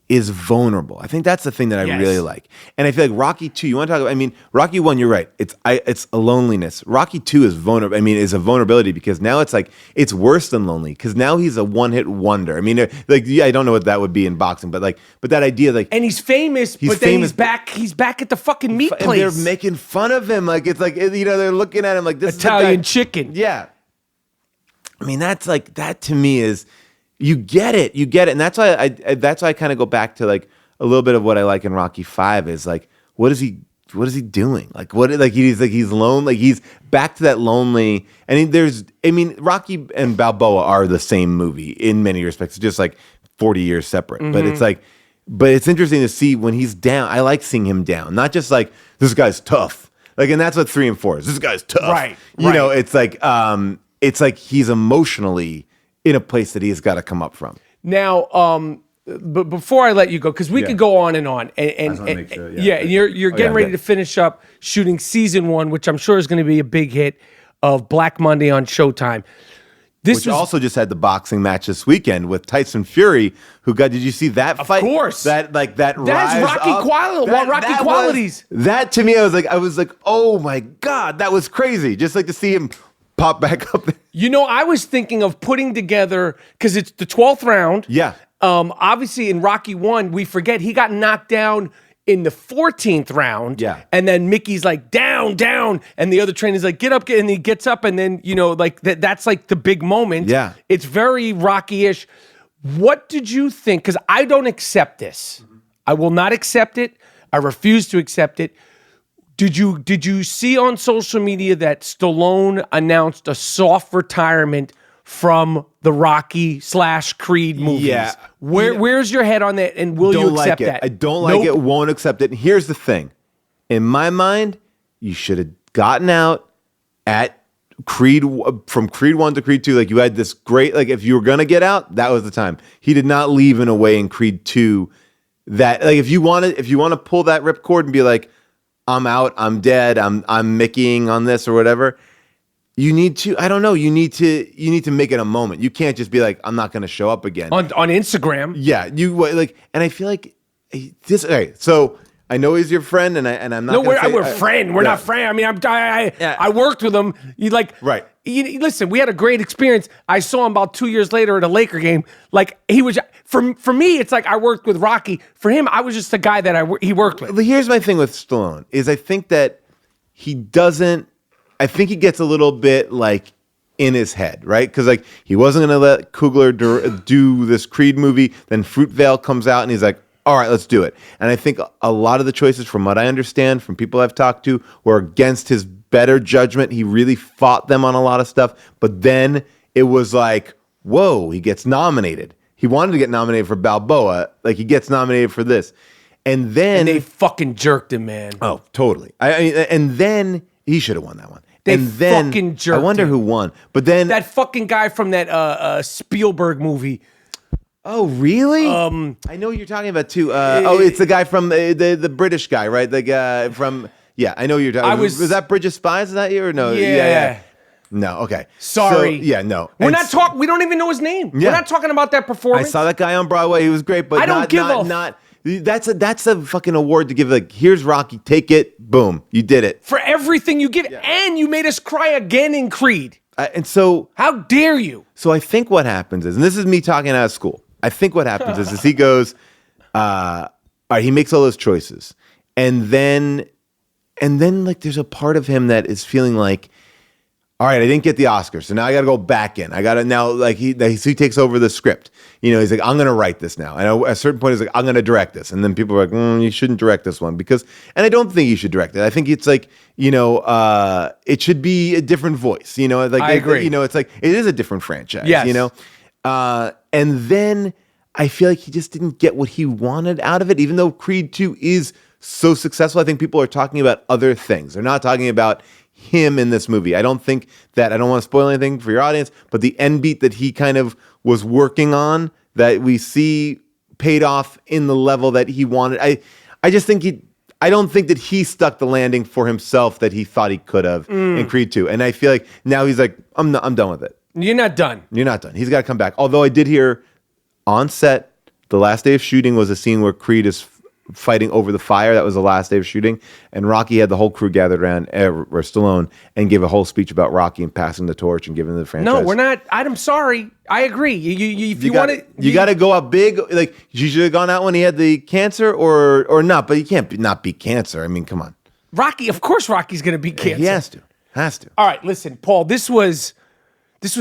Speaker 3: is vulnerable, I think that's the thing that I really like. And I feel Rocky 2, you want to talk about, Rocky 1, you're right. It's a loneliness. Rocky 2 is vulnerable. Is a vulnerability because now it's worse than lonely because now he's a one-hit wonder. I don't know what that would be in boxing, but that idea,
Speaker 1: and he's famous, then he's back at the fucking meat place.
Speaker 3: And they're making fun of him. They're looking at him this
Speaker 1: Italian chicken.
Speaker 3: Yeah. That's that to me is, you get it, and that's why I kind of go back to a little bit of what I like in Rocky 5 is what is he doing? He's lonely, he's back to that lonely. And Rocky and Balboa are the same movie in many respects, just 40 years separate. Mm-hmm. But it's interesting to see when he's down. I like seeing him down, not just this guy's tough. And that's what 3 and 4 is. This guy's tough,
Speaker 1: right?
Speaker 3: It's he's emotionally in a place that he's got to come up from.
Speaker 1: Now, but before I let you go, because we could go on and on, and
Speaker 3: wanna make sure,
Speaker 1: and you're getting ready to finish up shooting season 1, which I'm sure is going to be a big hit of Black Monday on Showtime.
Speaker 3: Which also just had the boxing match this weekend with Tyson Fury, who got. Did you see that fight?
Speaker 1: Of course,
Speaker 3: that
Speaker 1: that's
Speaker 3: rise
Speaker 1: Rocky
Speaker 3: up,
Speaker 1: Rocky qualities.
Speaker 3: That to me, I was like, oh my god, that was crazy. Just like to see him pop back up there.
Speaker 1: You know, I was thinking of putting together, because it's the 12th round.
Speaker 3: Yeah.
Speaker 1: Obviously, in Rocky 1, we forget he got knocked down in the 14th round.
Speaker 3: Yeah.
Speaker 1: And then Mickey's like, down, down. And the other trainer's like, get up. And he gets up. And then, you know, like that's like the big moment.
Speaker 3: Yeah.
Speaker 1: It's very Rocky-ish. What did you think? Because I don't accept this. I will not accept it. I refuse to accept it. Did you see on social media that Stallone announced a soft retirement from the Rocky / Creed movies?
Speaker 3: Yeah.
Speaker 1: Where's your head on that, and will you accept that?
Speaker 3: I don't like it, won't accept it. And here's the thing. In my mind, you should have gotten out at Creed, from Creed 1 to Creed 2. Like, you had this great, like, if you were going to get out, that was the time. He did not leave in a way in Creed 2 that, like, if you want to pull that ripcord and be like, I'm out, I'm dead, I'm Mickeying on this or whatever. You need to, I don't know, you need to make it a moment. You can't just be like, I'm not going to show up again.
Speaker 1: On Instagram.
Speaker 3: Yeah, you like, and I feel like this. Okay, so I know he's your friend, and I'm not.
Speaker 1: No, we're friend. We're not friend. I mean, I worked with him. You like
Speaker 3: right.
Speaker 1: Listen, we had a great experience. I saw him about 2 years later at a Laker game. Like, he was for me. It's like I worked with Rocky. For him, I was just a guy that he worked with.
Speaker 3: Here's my thing with Stallone is I think that he doesn't. I think he gets a little bit like in his head, right? Because like he wasn't going to let Coogler do this Creed movie. Then Fruitvale comes out, and he's like, all right, let's do it. And I think a lot of the choices, from what I understand, from people I've talked to, were against his better judgment. He really fought them on a lot of stuff. But then it was like, whoa, he gets nominated. He wanted to get nominated for Balboa. Like, he gets nominated for this. And then...
Speaker 1: And they fucking jerked him, man.
Speaker 3: Oh, totally. And then he should have won that one.
Speaker 1: They
Speaker 3: and then,
Speaker 1: fucking jerked him.
Speaker 3: I wonder who won. But then...
Speaker 1: That fucking guy from that Spielberg movie...
Speaker 3: Oh, really? I know what you're talking about too. It's the guy from the British guy, right? The guy from I know you're talking. Was that Bridge of Spies? Is that you or no?
Speaker 1: Yeah.
Speaker 3: No, okay.
Speaker 1: Sorry.
Speaker 3: So, no.
Speaker 1: We're not talking. We don't even know his name. Yeah. We're not talking about that performance.
Speaker 3: I saw that guy on Broadway. He was great, but that's a fucking award to give. Like, here's Rocky. Take it. Boom. You did it
Speaker 1: for everything you give, and you made us cry again in Creed.
Speaker 3: And so,
Speaker 1: how dare you?
Speaker 3: So I think what happens is, and this is me talking out of school. I think what happens is he goes, all right, he makes all those choices. And then like there's a part of him that is feeling like, all right, I didn't get the Oscar, so now I got to go back in. I got to now, like he takes over the script. You know, he's like, I'm going to write this now. And at a certain point, he's like, I'm going to direct this. And then people are like, you shouldn't direct this one because, and I don't think you should direct it. I think it's like, it should be a different voice. You know, like
Speaker 1: I agree.
Speaker 3: It's like it is a different franchise.
Speaker 1: Yes.
Speaker 3: You know. And then I feel like he just didn't get what he wanted out of it, even though Creed 2 is so successful. I think people are talking about other things. They're not talking about him in this movie. I don't think that, I don't want to spoil anything for your audience, but the end beat that he kind of was working on that we see paid off in the level that he wanted. I just think I don't think that he stuck the landing for himself that he thought he could have in Creed 2. And I feel like now he's like, I'm done with it.
Speaker 1: You're not done.
Speaker 3: You're not done. He's got to come back. Although I did hear on set, the last day of shooting was a scene where Creed is fighting over the fire. That was the last day of shooting. And Rocky had the whole crew gathered around, or Stallone, and gave a whole speech about Rocky and passing the torch and giving the franchise.
Speaker 1: No, we're not. I'm sorry. I agree. If you want to...
Speaker 3: You got to go out big. Like, you should have gone out when he had the cancer or not. But you can't not beat cancer. I mean, come on.
Speaker 1: Rocky, of course Rocky's going to beat cancer.
Speaker 3: He has to.
Speaker 1: All right, listen, Paul, this was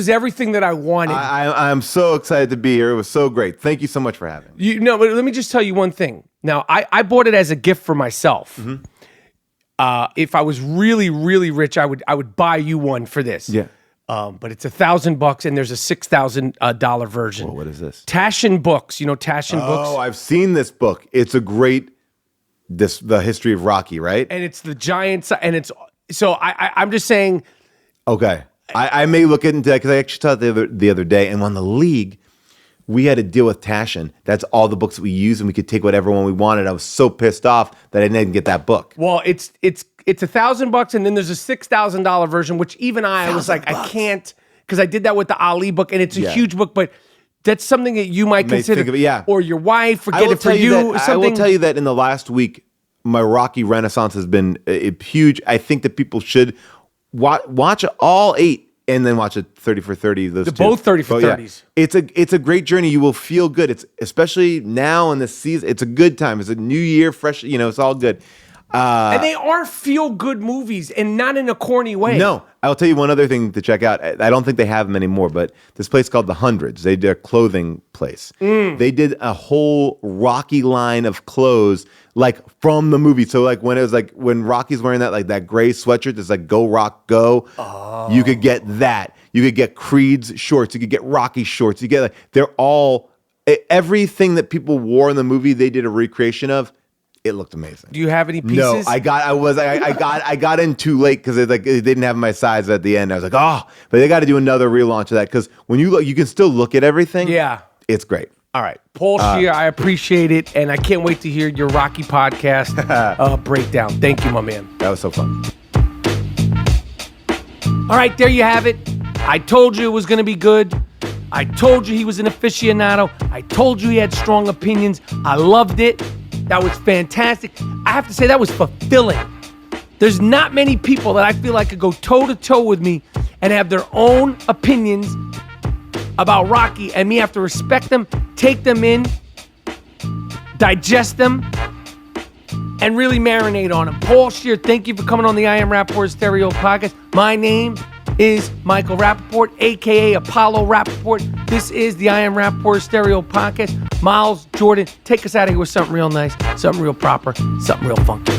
Speaker 1: everything that I wanted.
Speaker 3: I'm so excited to be here. It was so great. Thank you so much for having me.
Speaker 1: But let me just tell you one thing. Now, I bought it as a gift for myself. Mm-hmm. If I was really, really rich, I would buy you one for this.
Speaker 3: Yeah.
Speaker 1: But it's $1,000 and there's a $6,000 version.
Speaker 3: Well, what is this?
Speaker 1: Tashin Books. You know Tashin Books?
Speaker 3: Oh, I've seen this book. It's a great, the history of Rocky, right?
Speaker 1: And it's the Giants, and it's, so I'm just saying.
Speaker 3: Okay. I may look into that because I actually saw it the other day, and when the league we had to deal with Taschen. That's all the books that we used, and we could take whatever one we wanted. I was so pissed off that I didn't get that book.
Speaker 1: Well, it's $1,000, and then there's a $6,000 version, which even I was like, I can't, because I did that with the Ali book, and it's a huge book, but that's something that you might consider,
Speaker 3: think of it,
Speaker 1: or your wife, or get it for you.
Speaker 3: I will tell you that in the last week, my Rocky renaissance has been huge. I think that people should watch all 8. And then watch it 30 for 30. Those two.
Speaker 1: Both 30 for 30s.
Speaker 3: Yeah. It's a great journey. You will feel good. It's especially now in the season. It's a good time. It's a new year, fresh. It's all good.
Speaker 1: And they are feel good movies, and not in a corny way.
Speaker 3: No, I'll tell you one other thing to check out. I don't think they have them anymore, but this place called The Hundreds. They did a clothing place. They did a whole Rocky line of clothes, like from the movie. So like when it was like when Rocky's wearing that like that gray sweatshirt that's like "Go Rock Go," you could get that. You could get Creed's shorts. You could get Rocky shorts. You get like they're all everything that people wore in the movie. They did a recreation of. It looked amazing.
Speaker 1: Do you have any pieces?
Speaker 3: No, I got in too late because they didn't have my size at the end. I was like, but they got to do another relaunch of that because when you look, you can still look at everything.
Speaker 1: Yeah,
Speaker 3: it's great.
Speaker 1: All right, Paul Scheer, I appreciate it, and I can't wait to hear your Rocky podcast breakdown. Thank you, my man.
Speaker 3: That was so fun.
Speaker 1: All right, there you have it. I told you it was going to be good. I told you he was an aficionado. I told you he had strong opinions. I loved it. That was fantastic. I have to say that was fulfilling. There's not many people that I feel like could go toe-to-toe with me and have their own opinions about Rocky, and me have to respect them, take them in, digest them, and really marinate on them. Paul Scheer, thank you for coming on the I Am Rapaport Stereo podcast. My name is Michael Rapaport, a.k.a. Apollo Rapaport. This is the I Am Rapaport Stereo podcast. Miles, Jordan, take us out of here with something real nice, something real proper, something real funky.